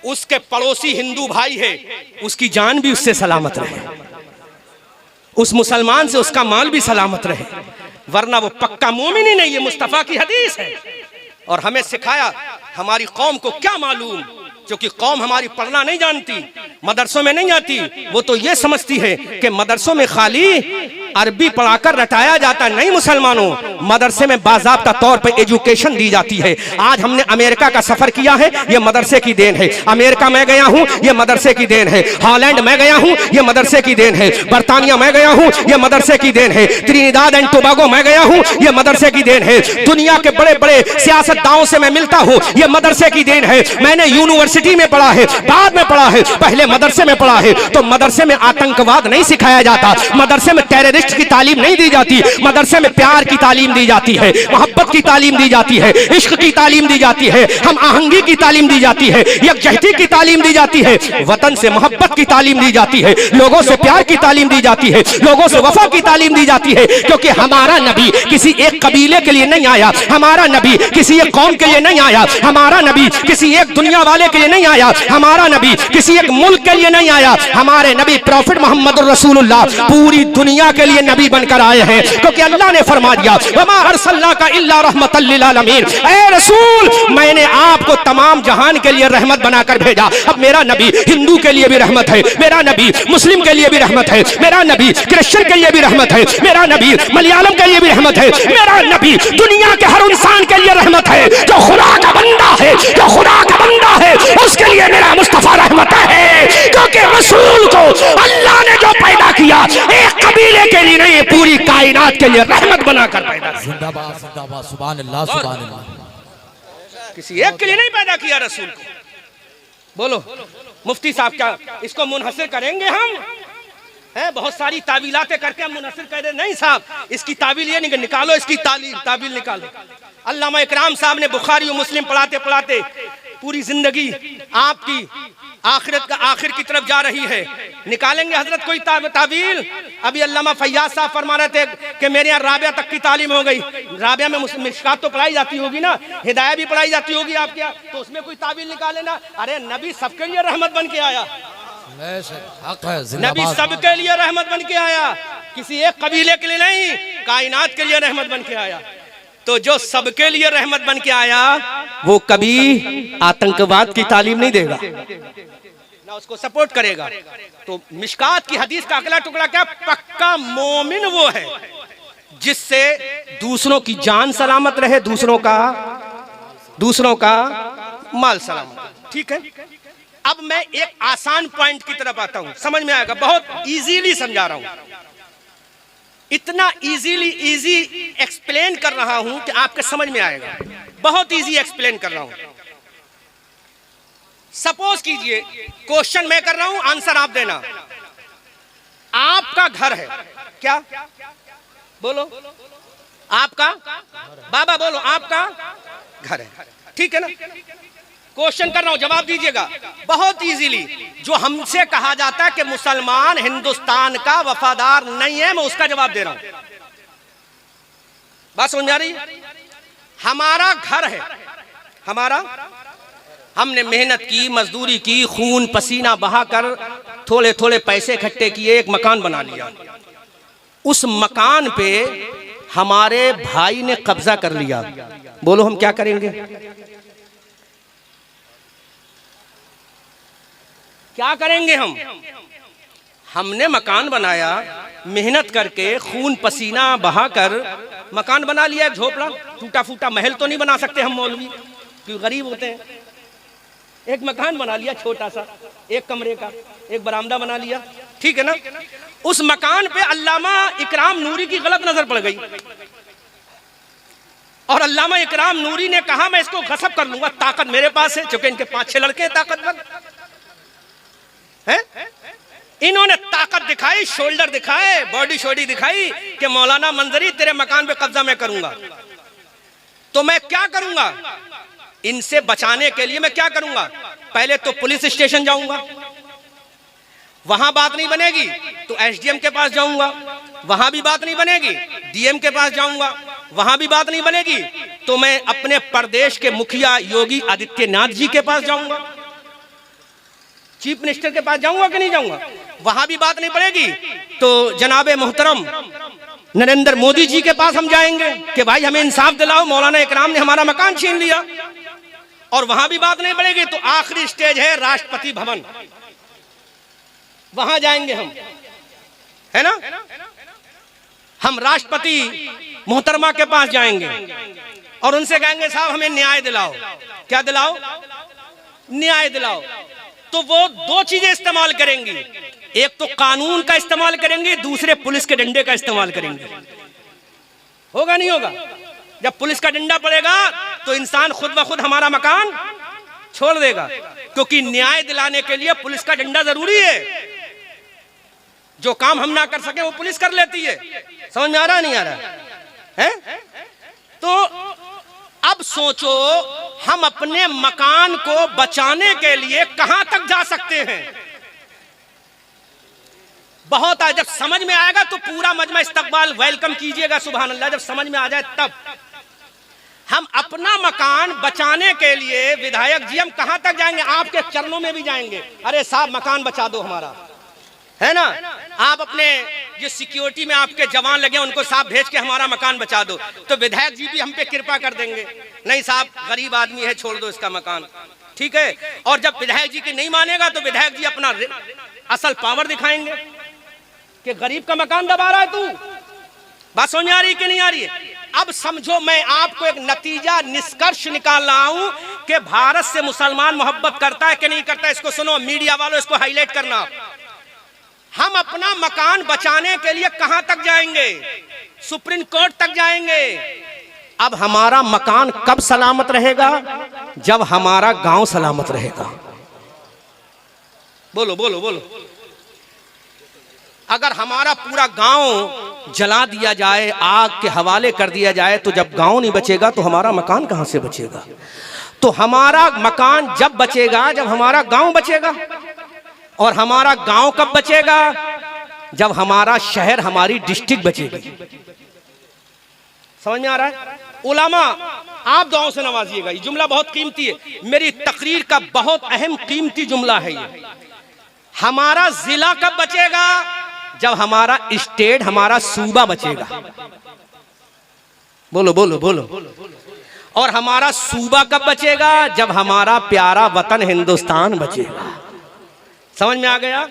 A: उसके पड़ोसी हिंदू भाई है, उसकी जान भी उससे सलामत रहे, उस मुसलमान से उसका माल भी सलामत रहे, वरना वो पक्का मोमिन ही नहीं है। मुस्तफा की हदीस है। और हमें सिखाया, हमारी कौम को क्या मालूम, क्योंकि कौम हमारी पढ़ना नहीं जानती, मदरसों में नहीं आती, वो तो ये समझती है कि मदरसों में खाली अरबी पढ़ाकर रटाया जाता। नहीं मुसलमानों, मदरसे में बाज़ाब्ता तौर पे एजुकेशन दी जाती है। आज हमने अमेरिका का सफर किया है, ये मदरसे की देन है। अमेरिका में गया हूँ, ये मदरसे की देन है। हॉलैंड में गया हूँ, ये मदरसे की देन है। बर्तानिया में गया हूँ, ये मदरसे की देन है। त्रिनिदाद एंड टोबागो में गया हूँ, ये मदरसे की देन है। दुनिया के बड़े बड़े सियासतदानों से मैं मिलता हूँ, ये मदरसे की देन है। मैंने यूनिवर्सिटी में पढ़ा है, बाद में पढ़ा है, पहले मदरसे में पढ़ा है। तो मदरसे में आतंकवाद नहीं सिखाया जाता, मदरसे में टेररिस्ट टेररिस्ट की तालीम नहीं दी जाती, मदरसे में प्यार की तालीम दी जाती है, मोहब्बत की तालीम दी जाती है, इश्क की तालीम दी जाती है, हम आहंगी की तालीम दी जाती है, यकजहती की तालीम दी जाती है, वतन से मोहब्बत की तालीम दी जाती है, लोगों से प्यार की तालीम दी जाती है, लोगों से वफा की तालीम दी जाती है। क्योंकि हमारा नबी किसी एक कबीले के लिए नहीं आया, हमारा नबी किसी एक कौम के लिए नहीं आया, हमारा नबी किसी एक दुनिया वाले के लिए नहीं आया, हमारा नबी किसी एक मुल्क के लिए नहीं आया। हमारे नबी प्रॉफिट मोहम्मद रसूलुल्लाह पूरी दुनिया के लिए नबी बनकर आए हैं। क्योंकि अल्लाह ने फरमा दिया वमा अरसलनाका इल्ला रहमतल लिल आलमीन, ऐ रसूल मैंने आपको तमाम जहान के लिए रहमत बनाकर भेजा। अब मेरा नबी हिंदू के लिए भी रहमत है, मेरा नबी मुस्लिम के लिए भी रहमत है, मेरा नबी क्रिश्चियन के लिए भी रहमत है, मेरा नबी मलयालम के लिए भी रहमत है, मेरा नबी दुनिया के हर इंसान के लिए रहमत है। जो खुदा का बंदा है, जो खुदा का बंदा है, उसके लिए मेरा मुस्तफा रहमत है। क्योंकि रसूल को अल्लाह ने जो पैदा किया एक कबीले के लिए नहीं, पूरी कायनात के लिए रहमत बनाकर पैदा किया।
B: जिंदाबाद जिंदाबाद, सुभान अल्लाह सुभान अल्लाह।
A: किसी एक के लिए नहीं पैदा किया रसूल को। बोलो मुफ्ती साहब क्या इसको मुनहसिर करेंगे हम? है बहुत सारी तावीलातें करके हम मुनहसिर कर रहे नहीं साहब, इसकी तावील ये नहीं, निकालो इसकी तावील निकालो। अल्लामा इकराम साहब ने बुखारी और मुस्लिम पढ़ाते पढ़ाते पूरी जिंदगी आपकी आखिरत का आखिर की तरफ जा रही है, निकालेंगे हजरत कोई तावील? अभी अल्लामा फैयाज साहब फरमा रहे थे कि मेरे यहाँ राबिया तक की तालीम हो गई। राबिया में मिशकात तो पढ़ाई जाती होगी ना, हिदायत भी पढ़ाई जाती होगी आपके यहाँ, तो उसमें कोई तावील निकाले ना। अरे नबी सबके लिए रहमत बन के आया, नबी सबके लिए रहमत बन के आया, किसी एक कबीले के लिए नहीं, कायनात के लिए रहमत बन के आया। तो जो सबके लिए रहमत बन के आया वो कभी आतंकवाद की तालीम नहीं देगा ना उसको सपोर्ट करेगा। तो मिशकात की हदीस का अगला टुकड़ा क्या? पक्का मोमिन वो है जिससे दूसरों की जान सलामत रहे, दूसरों का माल सलामत। ठीक है, अब मैं एक आसान पॉइंट की तरफ आता हूं, समझ में आएगा, बहुत इजीली समझा रहा हूं, इतना इजी एक्सप्लेन कर रहा हूं कि आपके समझ में आएगा। बहुत इजी एक्सप्लेन कर रहा हूं। सपोज कीजिए क्वेश्चन मैं कर रहा हूं, आंसर आप देना। आपका घर है क्या? बोलो आपका, बाबा बोलो आपका घर है, ठीक है ना? क्वेश्चन कर रहा हूं, जवाब दीजिएगा बहुत इजीली। जो हमसे कहा जाता है कि मुसलमान हिंदुस्तान का वफादार नहीं है, मैं उसका जवाब दे रहा हूं। बात समझ आ रही? हमारा घर है, हमारा, हमने मेहनत की, मजदूरी की, खून पसीना बहाकर थोड़े थोड़े पैसे इकट्ठे किए, एक मकान बना लिया। उस मकान पे हमारे भाई ने कब्जा कर लिया। बोलो हम क्या करेंगे? क्या करेंगे हम? हमने मकान बनाया, मेहनत करके खून पसीना बहाकर मकान बना लिया, एक झोपड़ा, टूटा फूटा महल तो नहीं बना सकते हम मौलवी, क्योंकि गरीब होते हैं। एक मकान बना लिया छोटा सा, एक कमरे का, एक बरामदा बना लिया, ठीक है ना? उस मकान पे अल्लामा इकराम नूरी की गलत नजर पड़ गई और अल्लामा इकराम नूरी ने कहा मैं इसको गसब कर लूंगा, ताकत मेरे पास है, क्योंकि इनके 5-6 लड़के हैं ताकतवर हैं। इन्होंने ताकत दिखाई, शोल्डर दिखाए, बॉडी शोडी दिखाई कि मौलाना मंजरी तेरे मकान पे कब्जा मैं करूंगा। तो मैं क्या करूंगा? इनसे बचाने के लिए मैं क्या करूंगा? पहले तो पुलिस स्टेशन जाऊंगा, वहां बात नहीं बनेगी तो एसडीएम के पास जाऊंगा, वहां भी बात नहीं बनेगी, डीएम के पास जाऊंगा, वहां भी बात नहीं बनेगी तो मैं अपने प्रदेश के मुखिया योगी आदित्यनाथ जी के पास जाऊंगा, चीफ मिनिस्टर के पास जाऊंगा कि नहीं जाऊंगा, वहां भी बात नहीं पड़ेगी तो जनाबे मोहतरम नरेंद्र मोदी जी के पास हम जाएंगे कि भाई हमें इंसाफ दिलाओ, मौलाना इकराम ने हमारा मकान छीन लिया, और वहां भी बात नहीं पड़ेगी तो आखिरी स्टेज है राष्ट्रपति भवन, वहां जाएंगे हम, है ना? हम राष्ट्रपति मोहतरमा के पास जाएंगे और उनसे कहेंगे साहब हमें न्याय दिलाओ। क्या दिलाओ? न्याय दिलाओ। तो वो 2 चीजें इस्तेमाल करेंगी, एक तो कानून का इस्तेमाल करेंगे, दूसरे पुलिस के डंडे का इस्तेमाल करेंगे। होगा नहीं होगा? जब पुलिस का डंडा पड़ेगा तो इंसान खुद ब खुद हमारा मकान छोड़ देगा, क्योंकि न्याय दिलाने के लिए पुलिस का डंडा जरूरी है। जो काम हम ना कर सके वो पुलिस कर लेती है। समझ में आ रहा नहीं आ रहा है? तो अब सोचो हम अपने मकान को बचाने के लिए कहां तक जा सकते हैं। बहुत आज जब समझ में आएगा तो पूरा मजमा इस्तकबाल वेलकम कीजिएगा, सुभान अल्लाह। जब समझ में आ जाए तब हम अपना मकान बचाने के लिए विधायक जी हम कहां तक जाएंगे? आपके चरणों में भी जाएंगे। अरे साहब मकान बचा दो हमारा, है ना। आप अपने जो सिक्योरिटी में आपके जवान लगे उनको साहब भेज के हमारा मकान बचा दो, तो विधायक जी भी हम पे कृपा कर देंगे, नहीं साहब गरीब आदमी है छोड़ दो इसका मकान, ठीक है। और जब विधायक जी की नहीं मानेगा तो विधायक जी अपना असल पावर दिखाएंगे कि गरीब का मकान दबा रहा है तू। बात समझ में आ रही कि नहीं आ रही है? अब समझो मैं आपको एक नतीजा निष्कर्ष निकाल रहा हूं कि भारत से मुसलमान मोहब्बत करता है कि नहीं करता। इसको सुनो मीडिया वालों, इसको हाईलाइट करना। हम अपना मकान बचाने के लिए कहां तक जाएंगे? सुप्रीम कोर्ट तक जाएंगे। अब हमारा मकान कब सलामत रहेगा? जब हमारा गांव सलामत रहेगा। बोलो बोलो बोलो। अगर हमारा पूरा गांव जला दिया जाए, आग के हवाले कर दिया जाए, तो जब गांव नहीं बचेगा तो हमारा मकान कहां से बचेगा? तो हमारा मकान जब बचेगा जब हमारा गांव बचेगा। और हमारा गांव कब बचेगा? जब हमारा शहर, हमारी डिस्ट्रिक्ट बचेगी। समझ में आ रहा है? उलामा आप दुआओं से नवाजिएगा। ये जुमला बहुत कीमती है, मेरी तकरीर का बहुत अहम कीमती जुमला है ये। हमारा जिला कब बचेगा? जब हमारा स्टेट, हमारा सूबा बचेगा। बोलो बोलो बोलो। और हमारा सूबा कब बचेगा? जब हमारा प्यारा वतन हिंदुस्तान बचेगा। समझ में आ गया?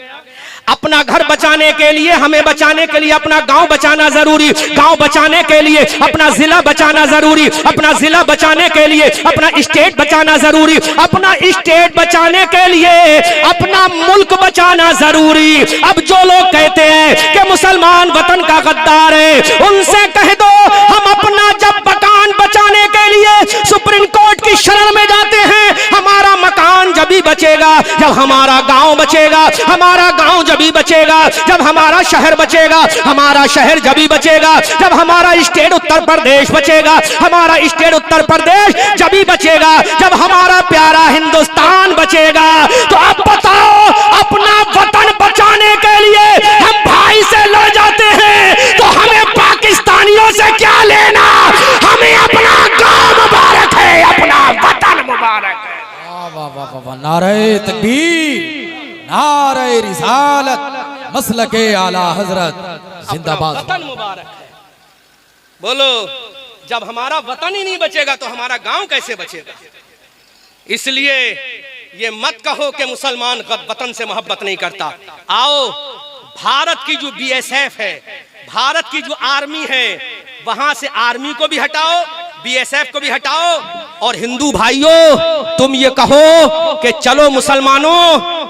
A: अपना घर बचाने के लिए, हमें बचाने के लिए अपना गांव बचाना जरूरी, गांव बचाने के लिए अपना जिला बचाना जरूरी, अपना जिला बचाने के लिए अपना स्टेट बचाना जरूरी, अपना स्टेट बचाने के लिए अपना मुल्क बचाना जरूरी। अब जो लोग कहते हैं कि मुसलमान वतन का गद्दार है, उनसे कह दो हम अपना जब मकान बचाने के लिए सुप्रीम कोर्ट की शरण में जाते हैं, हमारा मकान जब ही बचेगा जब हमारा गांव बचेगा, हमारा गांव जब ही बचेगा जब हमारा शहर बचेगा, हमारा शहर जब ही बचेगा जब हमारा स्टेट उत्तर प्रदेश बचेगा, हमारा स्टेट उत्तर प्रदेश जब ही बचेगा जब हमारा प्यारा हिंदुस्तान बचेगा। तो अब बताओ अपना वतन बचाने के लिए हम भाई से लड़ जाते हैं तो हमें पाकिस्तानियों से क्या लेना? हमें अपना गांव मुबारक है, अपना वतन मुबारक है।
B: वाह वाह वाह, नारे तकबीर, नारे रिसालत, मसलके आला हजरत जिंदाबाद।
A: वतन मुबारक है। बोलो, जब हमारा वतन ही नहीं बचेगा तो हमारा गांव कैसे बचेगा? इसलिए ये मत कहो कि मुसलमान वतन से मोहब्बत नहीं करता। आओ, भारत की जो बीएसएफ है, भारत की जो आर्मी है, वहां से आर्मी को भी हटाओ, बीएसएफ को भी हटाओ। और हिंदू भाइयों, तुम ये कहो कि चलो मुसलमानों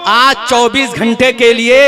A: आज 24 घंटे के लिए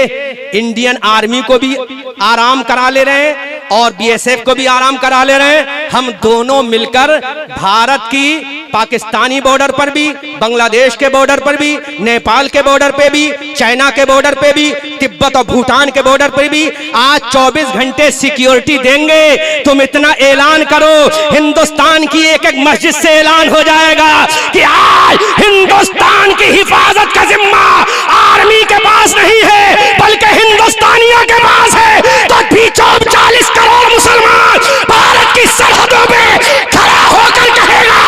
A: इंडियन आर्मी को भी आराम करा ले रहे हैं और बीएसएफ को भी आराम करा ले रहे हैं। हम दोनों मिलकर भारत की पाकिस्तानी बॉर्डर पर भी, बांग्लादेश के बॉर्डर पर भी, नेपाल के बॉर्डर पे भी, चाइना के बॉर्डर पे भी, तिब्बत और भूटान के बॉर्डर पर भी आज 24 घंटे सिक्योरिटी देंगे। तुम इतना ऐलान करो, हिंदुस्तान की एक एक मस्जिद से ऐलान हो जाएगा कि आज हिंदुस्तान की हिफाजत का जिम्मा आर्मी के पास नहीं है बल्कि हिंदुस्तानियों के पास है। तो 40 करोड़ मुसलमान भारत की सरहदों में खड़ा होकर कहेगा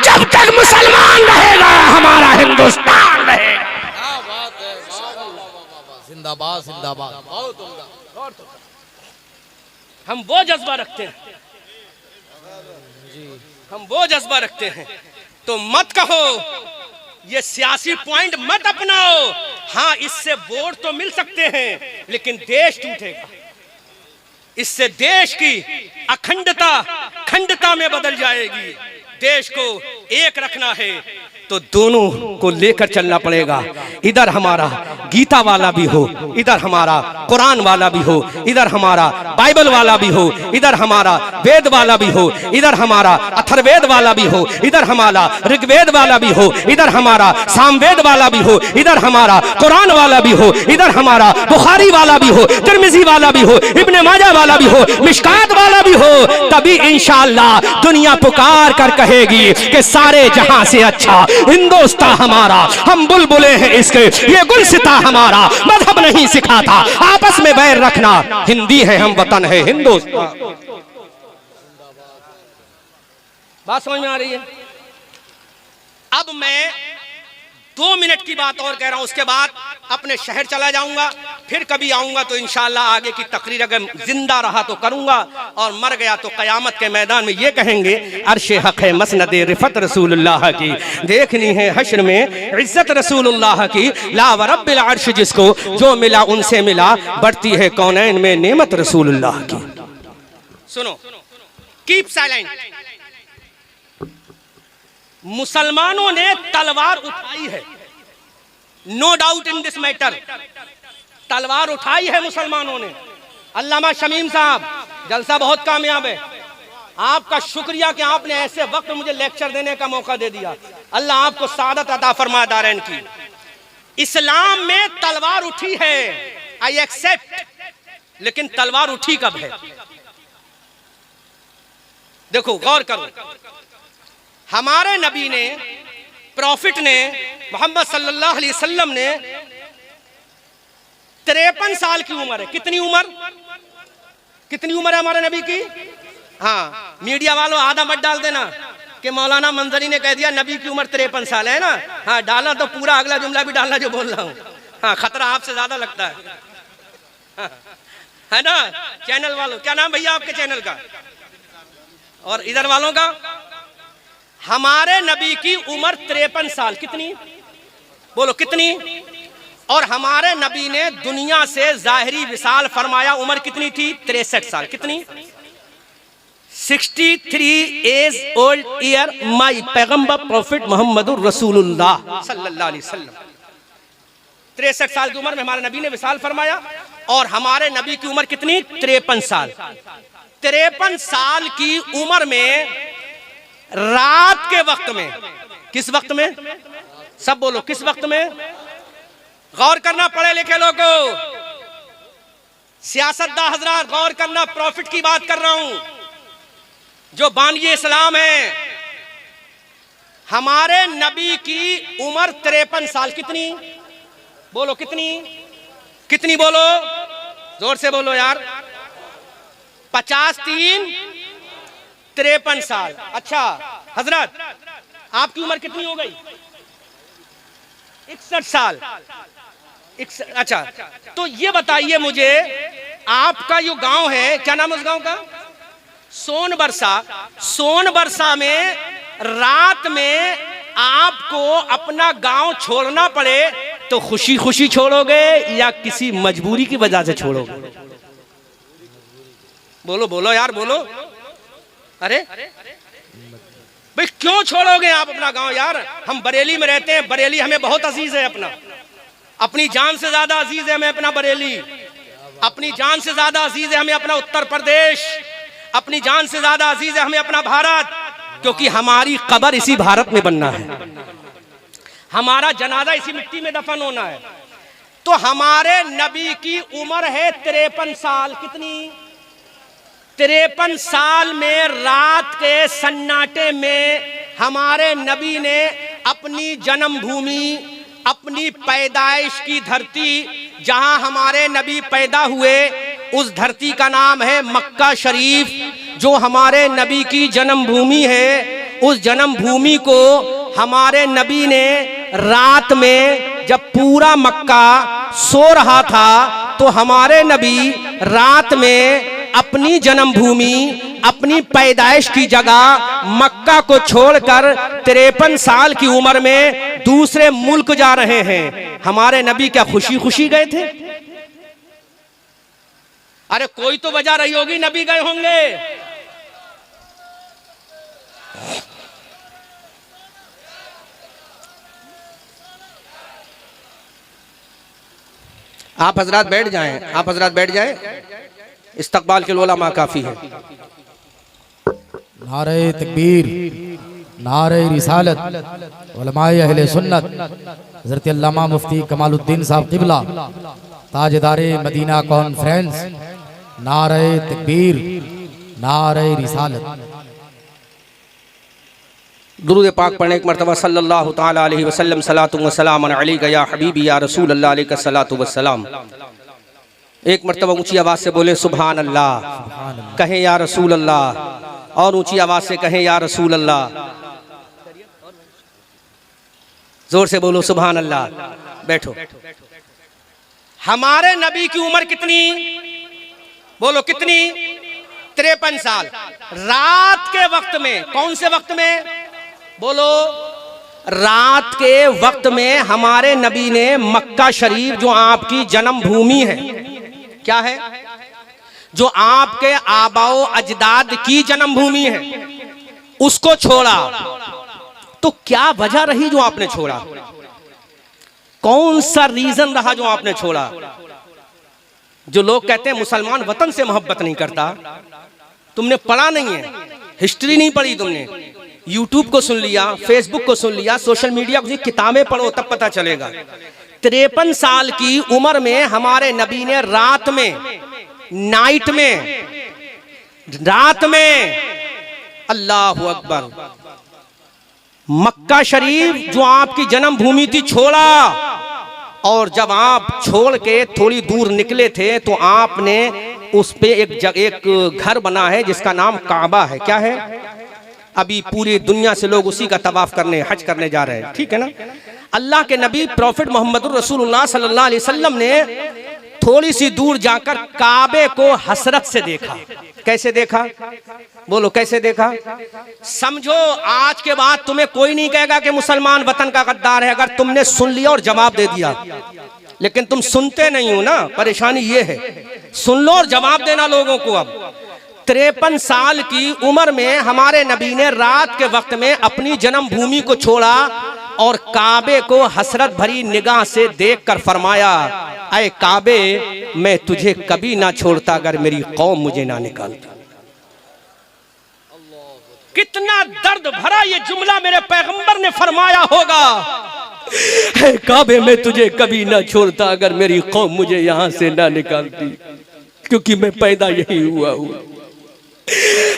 A: जब तक मुसलमान रहेगा हमारा हिंदुस्तान रहेगा।
B: क्या बात है, जिंदाबाद जिंदाबाद। बहुत उम्दा।
A: हम वो जज्बा रखते हैं, हम वो जज्बा रखते हैं। तो मत कहो, ये सियासी पॉइंट मत अपनाओ। हाँ, इससे वोट तो मिल सकते हैं लेकिन देश टूटेगा। इससे देश की अखंडता खंडता में बदल जाएगी। देश को एक रखना है तो दोनों को लेकर चलना पड़ेगा। इधर हमारा गीता वाला भी हो, इधर हमारा कुरान वाला भी हो, इधर हमारा बाइबल वाला भी हो, इधर हमारा वेद वाला भी हो, इधर हमारा अथर्ववेद वाला भी हो, इधर हमारा ऋग्वेद वाला भी हो, इधर हमारा सामवेद वाला भी हो, इधर हमारा कुरान वाला भी हो, इधर हमारा बुखारी वाला भी हो, तिरमिजी वाला भी हो, इब्ने माजा वाला भी हो, मिशकात वाला भी हो, तभी इंशाअल्लाह दुनिया पुकार कर कहेगी कि सारे जहां से अच्छा हिंदुस्तान हमारा, हम बुलबुले हैं इसके, ये गुलसिता हमारा, मजहब नहीं सिखाता आपस में बैर रखना, हिंदी है हम, वतन है हिंदुस्तान। बात समझ में आ रही है? अब मैं 2 मिनट की बात और कह रहा हूं, उसके बाद अपने शहर चला जाऊंगा, फिर कभी आऊंगा तो इंशाअल्लाह आगे की तकरीर अगर जिंदा रहा तो करूंगा, और मर गया तो कयामत के मैदान में ये कहेंगे अर्शे हक है मसनद रिफत रसूलुल्लाह की, देखनी है हश्र में इज्जत रसूलुल्लाह की, ला व रब्बिल अर्श जिसको जो मिला उनसे मिला, बढ़ती है कौनैन में नेमत रसूलुल्लाह की। सुनो, कीप साइलेंट। मुसलमानों ने तलवार उठाई है, no doubt in this matter, तलवार उठाई है मुसलमानों ने। अल्लामा शमीम साहब, जलसा बहुत कामयाब है, आपका शुक्रिया कि आपने ऐसे वक्त मुझे लेक्चर देने का मौका दे दिया। अल्लाह आपको सादत अता फरमा दारैन की। इस्लाम में तलवार उठी है, आई एक्सेप्ट, लेकिन तलवार उठी कब है? देखो, गौर करो, हमारे नबी ने, प्रॉफिट ने, मोहम्मद सल्लल्लाहु अलैहि वसल्लम ने 53 साल की उम्र है। कितनी उम्र? कितनी उम्र है हमारे नबी की? हाँ, मीडिया वालों आधा मत डाल देना कि मौलाना मंजरी ने कह दिया नबी की उम्र 53 साल है ना। हाँ, डालना तो पूरा अगला जुमला भी डालना जो बोल रहा हूँ। हाँ, खतरा आपसे ज्यादा लगता है, हाँ, है ना। चैनल वालों, क्या नाम भैया आपके चैनल का? और इधर वालों का? हमारे नबी की उम्र 53 साल। कितनी? बोलो कितनी? और हमारे नबी ने दुनिया से जाहिरी विसाल फरमाया, उम्र कितनी थी? 63 साल। कितनी? 63 एज ओल्ड ईयर माई पैगंबर प्रॉफिट मोहम्मदुर रसूलुल्लाह सल्लल्लाहु अलैहि वसल्लम। 63 साल की उम्र में हमारे नबी ने विसाल फरमाया, और हमारे नबी की उम्र कितनी? 53 साल। 53 साल की उम्र में रात के वक्त में, किस वक्त में? सब बोलो, किस वक्त में? गौर करना पढ़े लिखे लोगों, सियासतदान हजरात, गौर करना, प्रॉफिट की बात कर रहा हूं जो बानी इस्लाम है। हमारे नबी की उम्र 53 साल। कितनी? बोलो कितनी? कितनी बोलो, जोर से बोलो यार। 50 3 53 साल। अच्छा हजरत, आपकी उम्र कितनी हो गई? 61 साल। अच्छा, तो ये बताइए मुझे, आपका जो गांव है, क्या नाम है उस गांव का? सोनबरसा। सोनबरसा में रात में आपको अपना गांव छोड़ना पड़े तो खुशी खुशी छोड़ोगे या किसी मजबूरी की वजह से छोड़ोगे? बोलो बोलो यार, बोलो। अरे भाई, क्यों छोड़ोगे आप अपना गांव यार? हम बरेली में रहते हैं, बरेली हमें बहुत अजीज है, अपनी जान से ज्यादा अजीज है हमें अपना बरेली, अपनी जान से ज्यादा अजीज है हमें अपना उत्तर प्रदेश, अपनी जान से ज्यादा अजीज है हमें अपना भारत, क्योंकि हमारी कब्र इसी भारत में बनना है, हमारा जनाजा इसी मिट्टी में दफन होना है। तो हमारे नबी की उम्र है 53 साल। कितनी? 53 साल में रात के सन्नाटे में हमारे नबी ने अपनी जन्मभूमि, अपनी पैदाइश की धरती, जहां हमारे नबी पैदा हुए, उस धरती का नाम है मक्का शरीफ, जो हमारे नबी की जन्मभूमि है। उस जन्मभूमि को हमारे नबी ने रात में, जब पूरा मक्का सो रहा था, तो हमारे नबी रात में अपनी जन्मभूमि, अपनी पैदाइश की जगह मक्का को छोड़कर 53 साल की उम्र में दूसरे मुल्क जा रहे हैं। हमारे नबी क्या खुशी खुशी गए थे? अरे कोई तो वजह रही होगी, नबी गए होंगे। आप हजरात बैठ जाएं, आप हजरात बैठ जाएं। इस्तकबाल के लिए उलमा काफी है।
B: नारे तकबीर, नारे रिसालत, उलमाए अहले सुन्नत हज़रत अल्लामा मुफ्ती कमालुद्दीन साहब क़िबला ताजदारे मदीना कॉन्फ्रेंस, नारे तकबीर, नारे रिसालत।
A: दुरूद पाक पढ़ने एक मरतबा सल्लल्लाहु ताला अलैहि वसल्लम सलातु व सलाम अलैका या हबीबी या रसूल अल्लाह अलैका सलातु व सलाम। एक मरतबा ऊंची आवाज से बोले सुभान अल्लाह, कहें या रसूल अल्लाह, और ऊंची आवाज से कहें या रसूल अल्लाह। जोर से बोलो सुभान अल्लाह। बैठो। हमारे नबी की उम्र कितनी? बोलो कितनी? 53 साल। रात के वक्त में, कौन से वक्त में? बोलो रात के वक्त में हमारे नबी ने मक्का शरीफ जो आपकी जन्म भूमि है, क्या है? जो आपके आबाओ अजदाद की जन्म भूमि है, उसको छोड़ा। तो क्या वजह रही जो आपने छोड़ा? कौन सा रीजन रहा जो आपने छोड़ा? जो लोग कहते हैं मुसलमान वतन से मोहब्बत नहीं करता, तुमने पढ़ा नहीं है, हिस्ट्री नहीं पढ़ी तुमने, यूट्यूब को सुन लिया, फेसबुक को सुन लिया, सोशल मीडिया को, किताबें पढ़ो तब पता चलेगा। 53 साल की उम्र में हमारे नबी ने रात में, नाइट में, रात में, अल्लाहु अकबर, मक्का शरीफ जो आपकी जन्म भूमि थी छोड़ा। और जब आप छोड़ के थोड़ी दूर निकले थे तो आपने उस पे एक घर बना है जिसका नाम काबा है। क्या है? अभी पूरी दुनिया से लोग उसी का तवाफ करने, हज करने जा रहे हैं, ठीक है ना। अल्लाह के नबी प्रॉफिट मोहम्मद रसूलुल्लाह सल्लल्लाहु अलैहि वसल्लम ने थोड़ी सी दूर जाकर काबे को हसरत से देखा। कैसे देखा? बोलो कैसे देखा? समझो आज के बाद तुम्हें कोई नहीं कहेगा कि मुसलमान वतन का गद्दार है, अगर तुमने सुन लिया और जवाब दे दिया। लेकिन तुम सुनते नहीं हो ना, परेशानी ये है। सुन लो और जवाब देना लोगों को। अब 53 साल की उम्र में हमारे नबी ने रात के वक्त में अपनी जन्म भूमि को छोड़ा और काबे को हसरत भरी निगाह से देखकर फरमाया, ऐ काबे, मैं तुझे कभी ना छोड़ता अगर मेरी कौम मुझे ना निकालती। कितना दर्द भरा ये जुमला मेरे पैगंबर ने फरमाया होगा। ऐ काबे, मैं तुझे कभी ना छोड़ता अगर मेरी कौम मुझे यहां से ना निकालती, क्योंकि मैं पैदा यही हुआ हूं।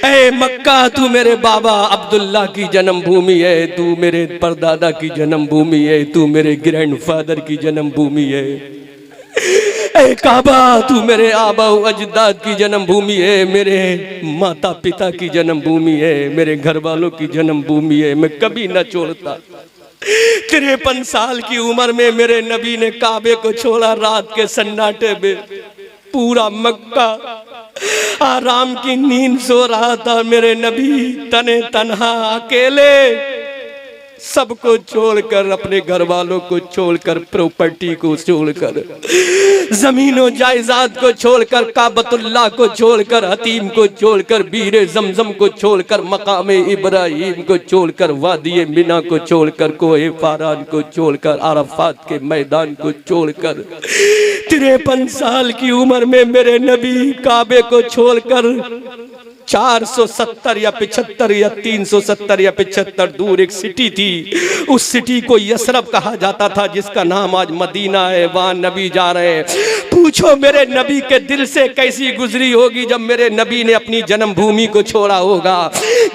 A: ऐ मक्का, तू मेरे बाबा अब्दुल्ला की जन्म भूमि है, तू मेरे परदादा की जन्म भूमि है, तू मेरे ग्रैंडफादर की जन्म भूमि है। ऐ काबा, तू मेरे आबा अजदाद की जन्म भूमि है, मेरे माता पिता की जन्म भूमि है, मेरे घर वालों की जन्म भूमि है, मैं कभी ना छोड़ता। 53 साल की उम्र में मेरे नबी ने काबे को छोड़ा। रात के सन्नाटे में पूरा मक्का आराम की नींद सो रहा था। मेरे नबी तने तन्हा अकेले, सबको छोड़कर, अपने घर वालों को छोड़कर, प्रॉपर्टी को छोड़कर, जमीनों जायदाद को छोड़कर, काबतुल्लाह को छोड़कर, हतीम को छोड़कर, बीरे जमजम को छोड़कर, मकामे इब्राहिम को छोड़कर, वादिये मिना को छोड़कर, कोहे फारान को छोड़कर, अरफात के मैदान को छोड़कर, 53 साल की उम्र में मेरे नबी काबे को छोड़कर 470 या 75 या 370 या 75 दूर एक सिटी थी, उस सिटी को यसरब कहा जाता था, जिसका नाम आज मदीना है। वहां नबी जा रहे हैं। पूछो मेरे नबी के दिल से कैसी गुजरी होगी जब मेरे नबी ने अपनी जन्मभूमि को छोड़ा होगा।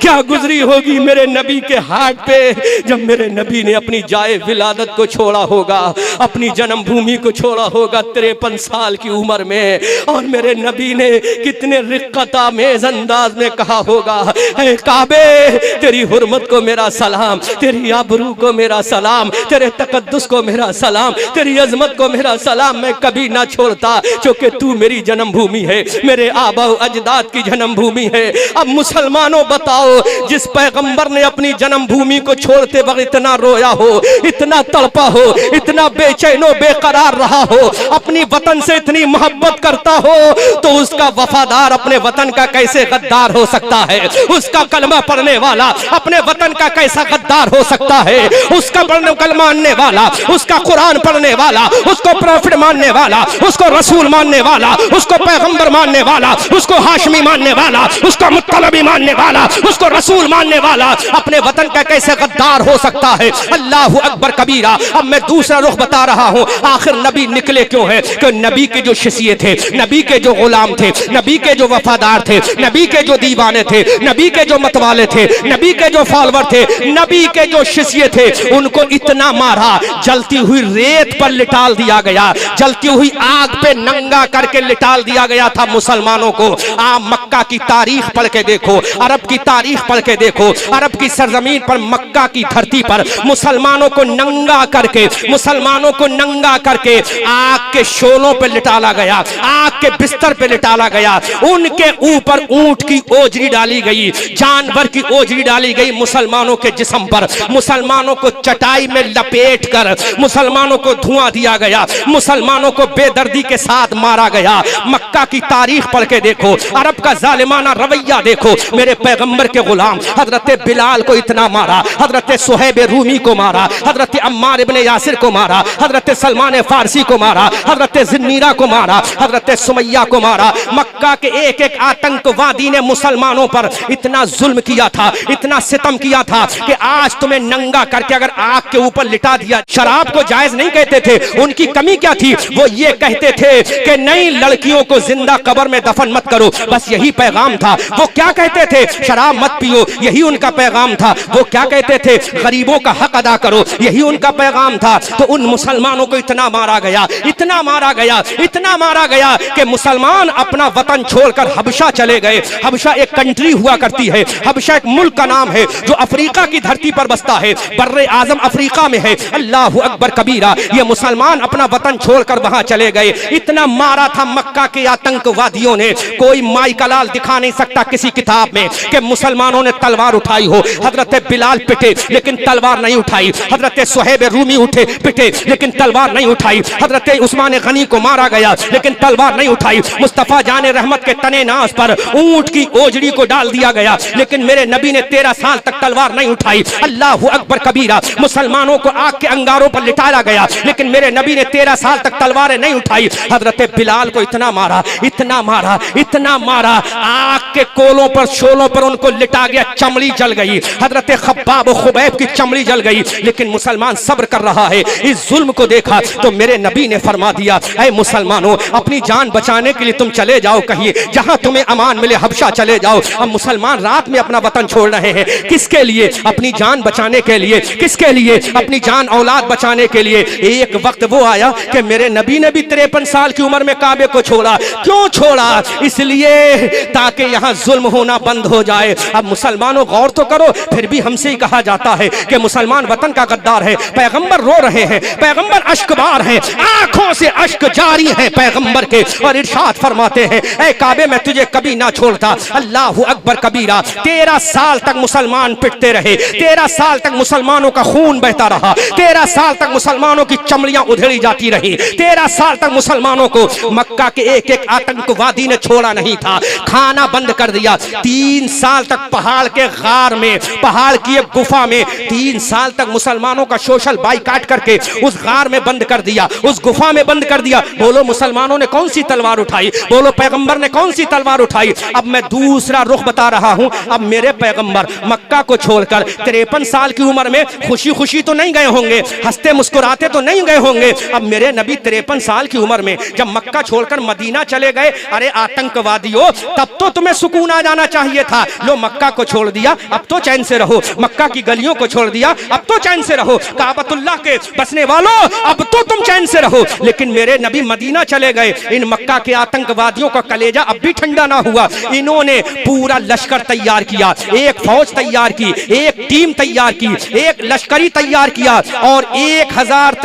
A: क्या गुजरी होगी मेरे नबी के हार्ट पे जब मेरे नबी ने अपनी जाए विलादत को छोड़ा होगा, अपनी जन्मभूमि को छोड़ा होगा 53 साल की उम्र में। और मेरे नबी ने कितने रिक्कता मेज अंदाज में कहा होगा, ऐ काबे, तेरी हुर्मत को मेरा सलाम, तेरी आबरू को मेरा सलाम, तेरे तकद्दुस को मेरा सलाम, तेरी अजमत को मेरा सलाम, मैं कभी ना छोड़ता, क्योंकि तू मेरी जन्मभूमि है, मेरे आबा अजदाद की जन्मभूमि है। अब मुसलमानों बताओ, जिस पैगंबर ने अपनी जन्मभूमि को छोड़ते वक्त इतना रोया हो, इतना तड़पा हो, इतना बेचैनो बेकरार रहा हो, अपनी वतन से इतनी मोहब्बत करता हो, तो उसका वफादार अपने वतन का कैसे गद्दार हो सकता है? उसका कलमा पढ़ने वाला अपने वतन का कैसा गद्दार हो सकता है? उसका कलमा मानने वाला, उसका कुरान पढ़ने वाला, उसको प्रॉफिट मानने वाला, उसको उसको रसूल मानने वाला, उसको पैगंबर मानने वाला, उसको हाशमी मानने वाला, उसको मुत्तलबी मानने वाला, उसको रसूल मानने वाला अपने वतन का कैसे गद्दार हो सकता है? अल्लाहु अकबर कबीरा। अब मैं दूसरा रुख बता रहा हूं, आखिर नबी निकले क्यों है? कि नबी के जो शिष्य थे, नबी के जो गुलाम थे, नबी के जो वफादार थे, नबी के जो दीवाने थे, नबी के जो मतवाले थे, नबी के जो फॉलोवर थे, नबी के जो शिष्य थे, उनको इतना मारा, जलती हुई रेत पर लिटाल दिया गया, जलती हुई आग पे नंगा करके लिटाल दिया गया था मुसलमानों को। आप मक्का की तारीख पढ़ के देखो, अरब की तारीख पढ़ के देखो, अरब की सरजमीन पर मक्का की धरती पर मुसलमानों को नंगा करके, मुसलमानों को नंगा करके आग के शोलों पे लिटाला गया, आग के बिस्तर पे लिटाला गया। उनके ऊपर ऊंट की ओजरी डाली गई, जानवर की ओजरी डाली गई मुसलमानों के जिस्म पर, मुसलमानों को चटाई में लपेट कर मुसलमानों को धुआं दिया गया, मुसलमानों को बेदर्दी के साथ मारा गया। मक्का की तारीख पढ़ के देखो, अरब का जालिमाना रवैया देखो। मेरे पैगंबर के गुलाम हजरत बिलाल को इतना मारा, हजरत सुहैब रूमी को मारा, हजरत अम्मार इब्ने यासिर को मारा, हजरत सलमान फारसी को मारा, हजरत जिन्नीरा को मारा, हजरत सुमैया को मारा। मक्का के एक एक आतंकवादी ने मुसलमानों पर इतना जुल्म किया था, इतना सितम किया था कि आज तुम्हें नंगा करके अगर आग के ऊपर लिटा दिया। शराब को जायज नहीं कहते थे, उनकी कमी क्या थी? वो ये कहते थे कि नई लड़कियों को जिंदा कब्र में दफन मत करो, बस यही पैगाम था। वो क्या कहते थे? शराब मत पियो, यही उनका पैगाम था। वो क्या कहते थे? गरीबों का हक अदा करो, यही उनका पैगाम था। तो उन मुसलमानों को इतना मारा गया, इतना मारा गया, इतना मारा गया कि मुसलमान अपना वतन छोड़कर हबशा चले गए। हबशा एक कंट्री हुआ करती है, हबशा एक मुल्क का नाम है जो अफ्रीका की धरती पर बसता है, बर्रे आजम अफ्रीका में है। अल्लाहु अकबर कबीरा। ये मुसलमान अपना वतन छोड़कर वहां चले गए। इतना मारा था मक्का के आतंकवादियों ने, कोई माइकलाल दिखा नहीं सकता किसी किताब में कि मुसलमानों ने तलवार उठाई हो। हजरत बिलाल पिटे लेकिन तलवार नहीं उठाई, हजरत सुहैब रूमी उठे पिटे लेकिन तलवार नहीं उठाई, हजरत उस्मान गनी को मारा गया लेकिन तलवार नहीं उठाई, मुस्तफा जाने रहमत के तने नाज पर ऊंट की ओजड़ी को डाल दिया गया लेकिन मेरे नबी ने 13 साल तक तलवार नहीं उठाई। अल्लाहु अकबर कबीरा। मुसलमानों को आग के अंगारों पर लिटाया गया लेकिन मेरे नबी ने 13 साल तक तलवारें नहीं उठाई। हजरत बिलाल को इतना मारा, इतना मारा, इतना मारा, आग के कोलों पर शोलों पर उनको लिटा गया, चमड़ी जल गई। हजरत खब्बाब और खुबैब की चमड़ी जल गई लेकिन मुसलमान सब्र कर रहा है। इस जुल्म को देखा तो मेरे नबी ने फरमा दिया, ऐ मुसलमानों, अपनी जान बचाने के लिए तुम चले जाओ, कहिए जहां तुम्हें अमान मिले, हबशा चले जाओ। अब मुसलमान रात में अपना वतन छोड़ रहे हैं, किसके लिए? अपनी जान बचाने के लिए। किसके लिए? अपनी जान औलाद बचाने के लिए। एक वक्त वो आया कि मेरे नबी ने भी 53 साल की उम्र में काबे को छोड़ा। क्यों छोड़ा? इसलिए ताकि यहाँ जुल्म होना बंद हो जाए। अब मुसलमानों गौर तो करो, फिर भी हमसे ही कहा जाता है कि मुसलमान वतन का गद्दार है। पैगंबर रो रहे हैं, पैगंबर अश्कबार हैं, आंखों से अश्क जारी हैं पैगंबर के, और इरशाद फरमाते हैं, ऐ काबे मैं तुझे कभी ना छोड़ता। अल्लाहु अकबर कबीरा। 13 साल तक मुसलमान पिटते रहे, 13 साल तक मुसलमानों का खून बहता रहा, 13 साल तक मुसलमानों की चमड़ियां उधेड़ी जाती रही, 13 साल तक मुसलमानों को मक्का के एक एक आतंकवादी ने छोड़ा नहीं था, खाना बंद कर दिया। 3 साल तक पहाड़ के गार में, पहाड़ की एक गुफा में 3 साल तक मुसलमानों का सोशल बाइकाट करके उस गार में बंद कर दिया, उस गुफा में बंद कर दिया। बोलो मुसलमानों ने कौन सी तलवार उठाई? बोलो पैगंबर ने कौन सी तलवार उठाई? अब मैं दूसरा रुख बता रहा हूं। अब मेरे पैगंबर मक्का को छोड़कर 53 साल की उम्र में खुशी खुशी तो नहीं गए होंगे, हंसते मुस्कुराते तो नहीं गए होंगे। अब मेरे नबी 53 साल की उम्र में जब मक्का छोड़कर मदीना चले गए, अरे आतंकवादियों, तब तो तुम्हें सुकून आ जाना चाहिए था। लो मक्का को छोड़ दिया, अब तो चैन से रहो। मक्का की गलियों को छोड़ दिया, अब तो चैन से रहो। काबतुल्लाह के बसने वालों, अब तो तुम चैन से रहो। लेकिन मेरे नबी मदीना चले गए। इन मक्का के आतंकवादियों का कलेजा अब भी ठंडा ना हुआ। इन्होंने पूरा लश्कर तैयार किया, एक फौज तैयार की, एक टीम तैयार की, एक लश्करी तैयार किया और 1000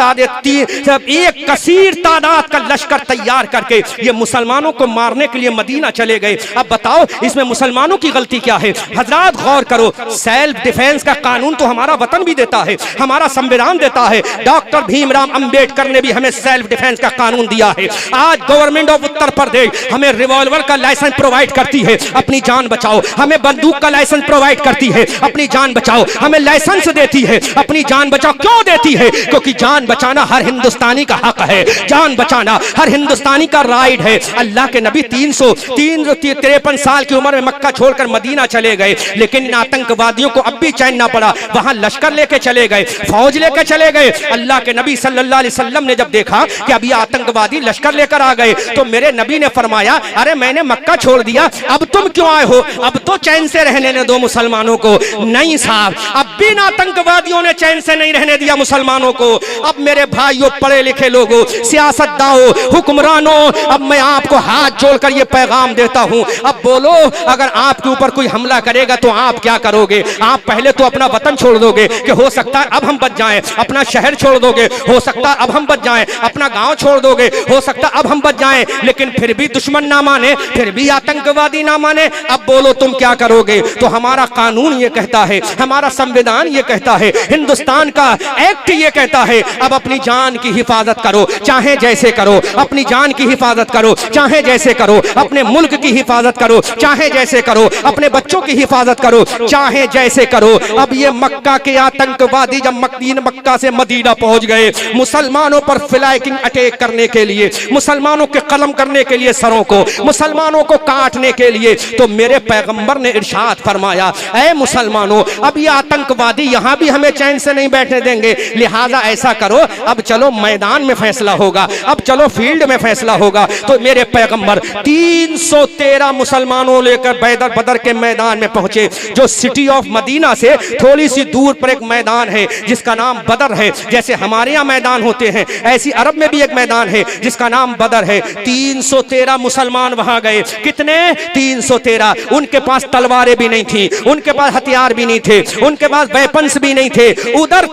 A: एक कसीर तादाद का लश्कर तैयार करके ये मुसलमानों को मारने के लिए मदीना चले गए। अब बताओ इसमें मुसलमानों की गलती क्या है? हजरात गौर करो, सेल्फ डिफेंस का कानून तो हमारा वतन भी देता है, हमारा संविधान देता है। डॉक्टर भीमराव अंबेडकर ने भी हमें सेल्फ डिफेंस का कानून दिया है। आज गवर्नमेंट ऑफ उत्तर प्रदेश हमें रिवॉल्वर का लाइसेंस प्रोवाइड करती है, अपनी जान बचाओ। हमें बंदूक का लाइसेंस प्रोवाइड करती है, अपनी जान बचाओ। हमें लाइसेंस देती है, अपनी जान बचाओ। क्यों देती है? क्योंकि जान बचाना हर हिंदुस्तानी का हक है। जान बचाना करवाना हर हिंदुस्तानी का राइट है। अल्लाह के नबी 353 साल की उम्र में मक्का छोड़कर मदीना चले गए, लेकिन इन आतंकवादियों को अब भी चैन ना पड़ा। वहां लश्कर लेके चले गए, फौज लेके चले गए। अल्लाह के नबी सल्लल्लाहु अलैहि वसल्लम ने जब देखा कि अभी आतंकवादी लश्कर लेकर आ गए, तो मेरे नबी ने फरमाया, अरे मैंने मक्का छोड़ दिया, अब तुम क्यों आए हो? अब तो चैन से रहने ने दो मुसलमानों को। नहीं साहब, अब भी आतंकवादियों ने चैन से नहीं रहने दिया मुसलमानों को। अब मेरे भाइयों, पढ़े लिखे लोगों, सियासतदानों, हुक्मरानों, अब मैं आपको हाथ जोड़कर ये पैगाम देता हूं, अब बोलो, अगर आपके ऊपर कोई हमला करेगा तो आप क्या करोगे? आप पहले तो अपना वतन छोड़ दोगे कि हो सकता है अब हम बच जाएं, अपना शहर छोड़ दोगे, हो सकता है अब हम बच जाएं, अपना गांव छोड़ दोगे, हो सकता है अब हम बच जाएं, लेकिन फिर भी दुश्मन ना माने, फिर भी आतंकवादी ना माने, अब बोलो तुम क्या करोगे? तो हमारा कानून ये कहता है, हमारा संविधान ये कहता है, हिंदुस्तान का एक्ट ये कहता है, अब अपनी जान की हिफाजत करो, चाहे जैसे करो, अपनी जान की हिफाजत करो, चाहे जैसे करो, अपने मुल्क की हिफाजत करो, चाहे जैसे करो, अपने बच्चों की हिफाजत करो, चाहे जैसे करो। अब ये मक्का के आतंकवादी जब मक्का से मदीना पहुंच गए, मुसलमानों पर फ्लाइंग अटैक करने के लिए, मुसलमानों के कलम करने के लिए सरों को, मुसलमानों को काटने के लिए, तो मेरे पैगंबर ने इरशाद फरमाया, ऐ मुसलमानों, अब ये आतंकवादी यहां भी हमें चैन से नहीं बैठने देंगे, लिहाजा ऐसा करो, अब चलो मैदान में फैसला होगा, अब चलो फील्ड में फैसला होगा। तो मेरे पैगंबर 313 मुसलमानों लेकर बदर के मैदान में पहुंचे, जो सिटी ऑफ मदीना से थोड़ी सी दूर पर एक मैदान है जिसका नाम बदर है। जैसे हमारे यहाँ मैदान होते हैं, ऐसी अरब में भी एक मैदान है जिसका नाम बदर है। 313 मुसलमान वहां गए। कितने? 313। उनके पास तलवारें भी नहीं थी, उनके पास हथियार भी नहीं थे, उनके पास वेपन्स भी नहीं थे। उधर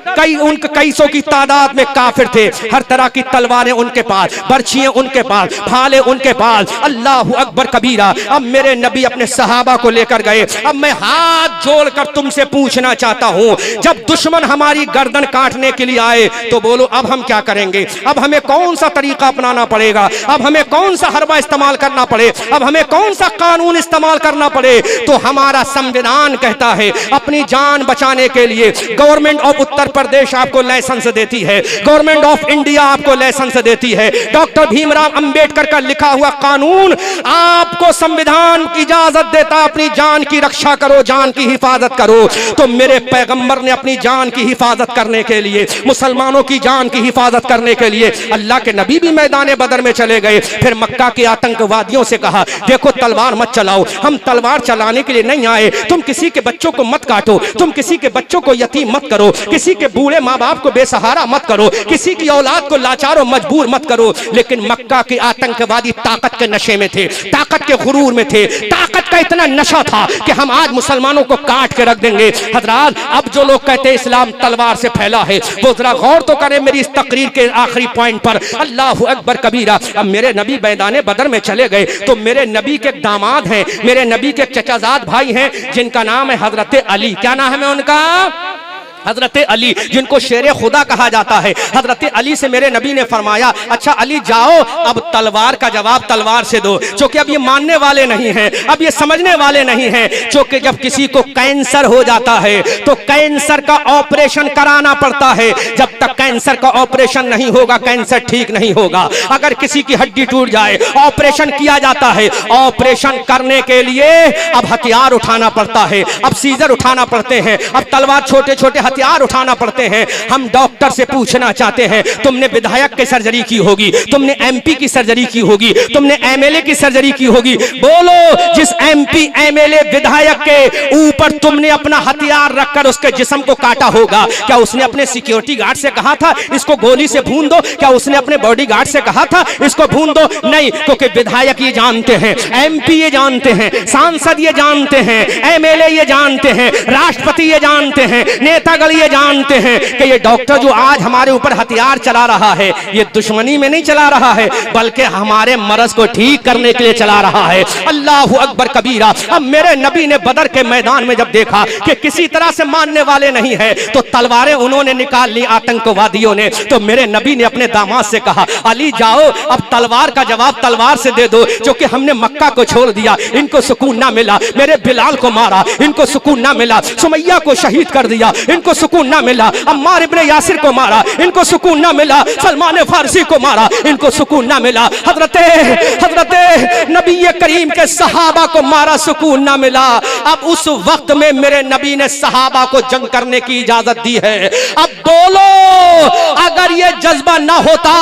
A: कई सौ की तादाद में काफिर थे, हर तरह की तलवारें उनके पास, बर्छियां उनके पास, भाले उनके पास। अल्लाहु अकबर कबीरा। अब मेरे नबी अपने सहाबा को लेकर गए। अब मैं हाथ जोड़कर तुमसे पूछना चाहता हूं, जब दुश्मन हमारी गर्दन काटने के लिए आए तो बोलो अब हम क्या करेंगे? अब हमें कौन सा तरीका अपनाना पड़ेगा? अब हमें कौन सा हरबा इस्तेमाल करना पड़े? अब हमें कौन सा कानून इस्तेमाल करना पड़े? तो हमारा संविधान कहता है, अपनी जान बचाने के लिए गवर्नमेंट ऑफ उत्तर प्रदेश आपको लाइसेंस देती है, गवर्नमेंट ऑफ इंडिया आपको लाइसेंस देती है। डॉक्टर भीमराव अंबेडकर का लिखा हुआ कानून आपको संविधान की इजाजत देता, अपनी जान की रक्षा करो, जान की हिफाजत करो। तो मेरे पैगंबर ने अपनी जान की हिफाजत करने के लिए, मुसलमानों की जान की हिफाजत करने के लिए, अल्लाह के नबी भी मैदान बदर में चले गए। फिर मक्का के आतंकवादियों से कहा, देखो तलवार मत चलाओ, हम तलवार चलाने के लिए नहीं आए, तुम किसी के बच्चों को मत काटो, तुम किसी के बच्चों को यतीम मत करो, किसी के बूढ़े माँ बाप को बेसहारा मत करो, किसी की औलाद को लाचार और मजबूर मत करो। लेकिन मक्का के आतंकवादी ताकत के नशे में थे, ताकत के गुरूर में थे, ताकत का इतना नशा था कि हम आज मुसलमानों को काट के रख देंगे। हजरात, अब जो लोग कहते हैं इस्लाम तलवार से फैला है, वो जरा गौर तो करें मेरी इस तकरीर के आखिरी पॉइंट पर। अल्लाहु अकबर कबीरा। अब मेरे नबी मैदान बदर में चले गए तो मेरे नबी के दामाद हैं, मेरे नबी के चचाजाद भाई हैं, जिनका नाम है हजरत अली। क्या नाम है उनका? हजरत अली, जिनको शेर खुदा कहा जाता है। हजरत अली से मेरे नबी ने फरमाया, अच्छा अली जाओ, अब तलवार का जवाब तलवार से दो, क्योंकि अब ये मानने वाले नहीं हैं, अब ये समझने वाले नहीं हैं। क्योंकि जब किसी को कैंसर हो जाता है तो कैंसर का ऑपरेशन कराना पड़ता है, जब तक कैंसर का ऑपरेशन नहीं होगा कैंसर ठीक नहीं होगा। अगर किसी की हड्डी टूट जाए ऑपरेशन किया जाता है, ऑपरेशन करने के लिए अब हथियार उठाना पड़ता है, अब सीजर उठाना पड़ते हैं, अब तलवार छोटे छोटे हथियार उठाना पड़ते हैं। हम डॉक्टर से पूछना चाहते हैं, तुमने विधायक की सर्जरी की होगी, तुमने एमपी की सर्जरी की होगी, तुमने एमएलए की सर्जरी की होगी, बोलो जिस एमपी एमएलए विधायक के ऊपर तुमने अपना हथियार रखकर उसके जिस्म को काटा होगा, क्या उसने अपने सिक्योरिटी गार्ड से कहा था इसको गोली से भून दो? क्या उसने अपने बॉडी गार्ड से कहा था इसको भून दो? नहीं, क्योंकि विधायक ये जानते हैं, एमपी ये जानते हैं, सांसद ये जानते हैं, एमएलए ये जानते हैं, राष्ट्रपति ये जानते हैं, नेता ये जानते हैं कि ये डॉक्टर जो आज हमारे ऊपर हथियार चला रहा है, ये दुश्मनी में नहीं चला रहा है, बल्कि हमारे मरज को ठीक करने के लिए चला रहा है। अल्लाहु अकबर कबीरा। अब मेरे नबी ने बदर के मैदान में जब देखा कि किसी तरह से मानने वाले नहीं है, तो तलवारें उन्होंने निकाल ली आतंकवादियों ने। तो मेरे नबी ने अपने दामाद से कहा, अली जाओ, अब तलवार का जवाब तलवार से दे दो, क्योंकि हमने मक्का को छोड़ दिया, इनको सुकून ना मिला, मेरे बिलाल को मारा, इनको सुकून ना मिला, सुमैया को शहीद कर दिया, इनको इनको सुकून ना मिला, अम्मार इब्ने यासिर को मारा, इनको सुकून ना मिला, सलमान फारसी को मारा, इनको सुकून ना मिला, हजरत नबी करीम के सहाबा को मारा, सुकून ना मिला। अब उस वक्त में मेरे नबी ने सहाबा को जंग करने की इजाजत दी है। अब बोलो, अगर ये जज्बा ना होता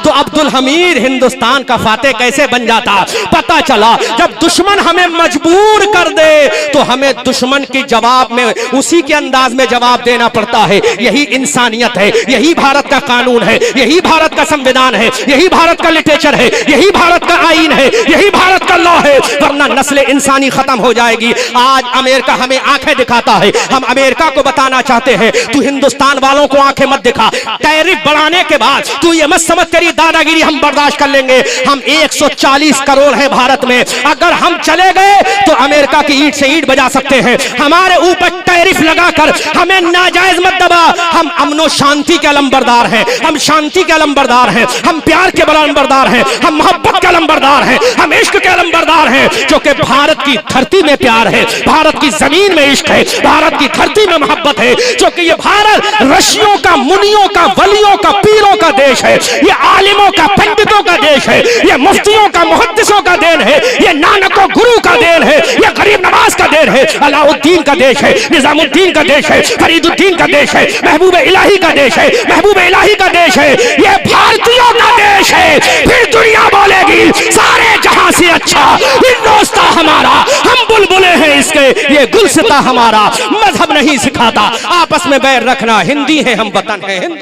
A: तो अब्दुल हमीद हिंदुस्तान का फातेह कैसे बन जाता? पता चला जब दुश्मन हमें मजबूर कर दे तो हमें दुश्मन के जवाब में उसी के अंदाज में जवाब देना पड़ता है। यही इंसानियत है, यही भारत का कानून है, यही भारत का संविधान है, यही भारत का लिटरेचर है, यही भारत का आईन है, यही भारत का लॉ है, वरना नस्ल इंसानी खत्म हो जाएगी। आज अमेरिका हमें आंखें दिखाता है, हम अमेरिका को बताना चाहते हैं तू हिंदुस्तान वालों को आंखें मत दिखा। टैरिफ बढ़ाने के बाद तू ये मत समझ तेरी दादागिरी हम बर्दाश्त कर लेंगे। हम 140 करोड़ है भारत में, अगर हम चले गए तो अमेरिका की ईंट से ईंट बजा सकते हैं। हमारे ऊपर टैरिफ लगाकर हमें नाजायज मत दबा। हम अमनो शांति के अलंबरदार हैं, हम शांति के अलंबरदार हैं, हम प्यार के अलंबरदार हैं, हम मोहब्बत के अलंबरदार हैं, हम इश्क के अलंबरदार हैं। क्योंकि भारत की धरती में प्यार है, भारत की जमीन में इश्क है, भारत की धरती में मोहब्बत है। क्योंकि ये भारत ऋषियों का, मुनियों का, वलियों का, पीरों का देश है, ये आलिमों का, पंडितों का देश है, ये मुफ्तियों का, मुहद्दिसों का देन है, ये नानकों गुरु का देन है, ये गरीब नवाज का देन है, अलाउद्दीन का देश है, निजामुद्दीन का देश है, फरीदुद्दीन का देश है, महबूब इलाही का देश है, महबूब इलाही का देश है, ये भारतीयों का देश है। फिर दुनिया बोलेगी सारे जहां से अच्छा हिंदुस्तान हमारा, हम बुलबुले हैं इसके, ये गुलसिता हमारा। मजहब नहीं सिखाता आपस में बैर रखना, हिंदी है हम, वतन है हिंद।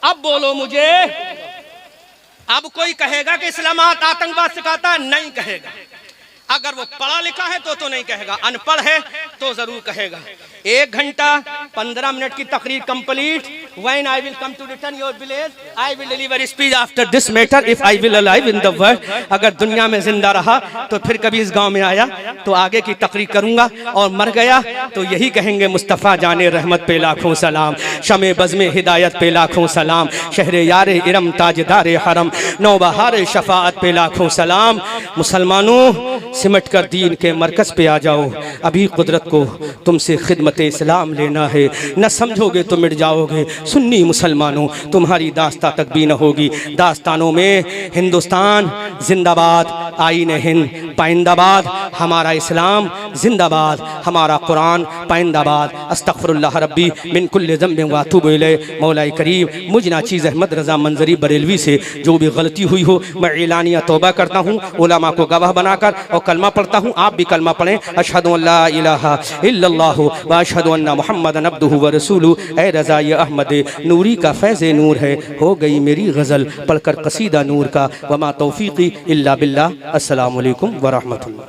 A: अब बोलो मुझे, अब कोई कहेगा कि इस्लामाबाद आतंकवाद सिखाता? नहीं कहेगा। अगर वो पढ़ा लिखा है तो नहीं कहेगा, अनपढ़ है तो जरूर कहेगा। 1 घंटा 15 मिनट की तकरीर complete. When I will come to return your village, I will deliver speech after this matter if I will alive in the world। अगर दुनिया में जिंदा रहा तो फिर कभी इस गांव में आया तो आगे की तकरीर करूंगा, और मर गया तो यही कहेंगे मुस्तफ़ा जाने रहमत पे लाखों सलाम, शमे बज़्मे हिदायत पे लाखों सलाम, शहरे यारे इरम ताजदारे हरम, नौबहार शफाअत पे लाखों सलाम। मुसलमानों, सिमट कर दीन के मरकज़ पे आ जाओ, अभी कुदरत को तुमसे खिदमत इस्लाम लेना है, न समझोगे तो मिट जाओगे। सुन्नी मुसलमानों, तुम्हारी दास्ता तक भी न होगी। दास्तानों में हिंदुस्तान जिंदाबाद, आईन हिंद पाइंदाबाद, हमारा इस्लाम जिंदाबाद, हमारा कुरान पाइंदाबाद। अस्तगफिरुल्लाह रब्बी मिन कुल्लि ज़ंबिन व अतूबु इलैह। मौला करीम मुझ नाचीज़ अहमद रज़ा मंजरी बरेलवी से जो भी गलती हुई हो मैं एलानिया तौबा करता हूँ, उलमा को गवाह बनाकर, और कलमा पढ़ता हूँ। आप भी कलमा पढ़ें, अशहदु अल्ला इलाहा इल्लल्लाह व अशहदु अन्ना मुहम्मदन अब्दुहु व रसूलुहु। ए रज़ा ये अहमद नूरी का फैज़ नूर है, हो गई मेरी गज़ल पढ़कर कसीदा नूर का। वमा तौफीक़ी इल्ला बिल्लाह। अस्सलामु अलैकुम व रहमतुल्लाह।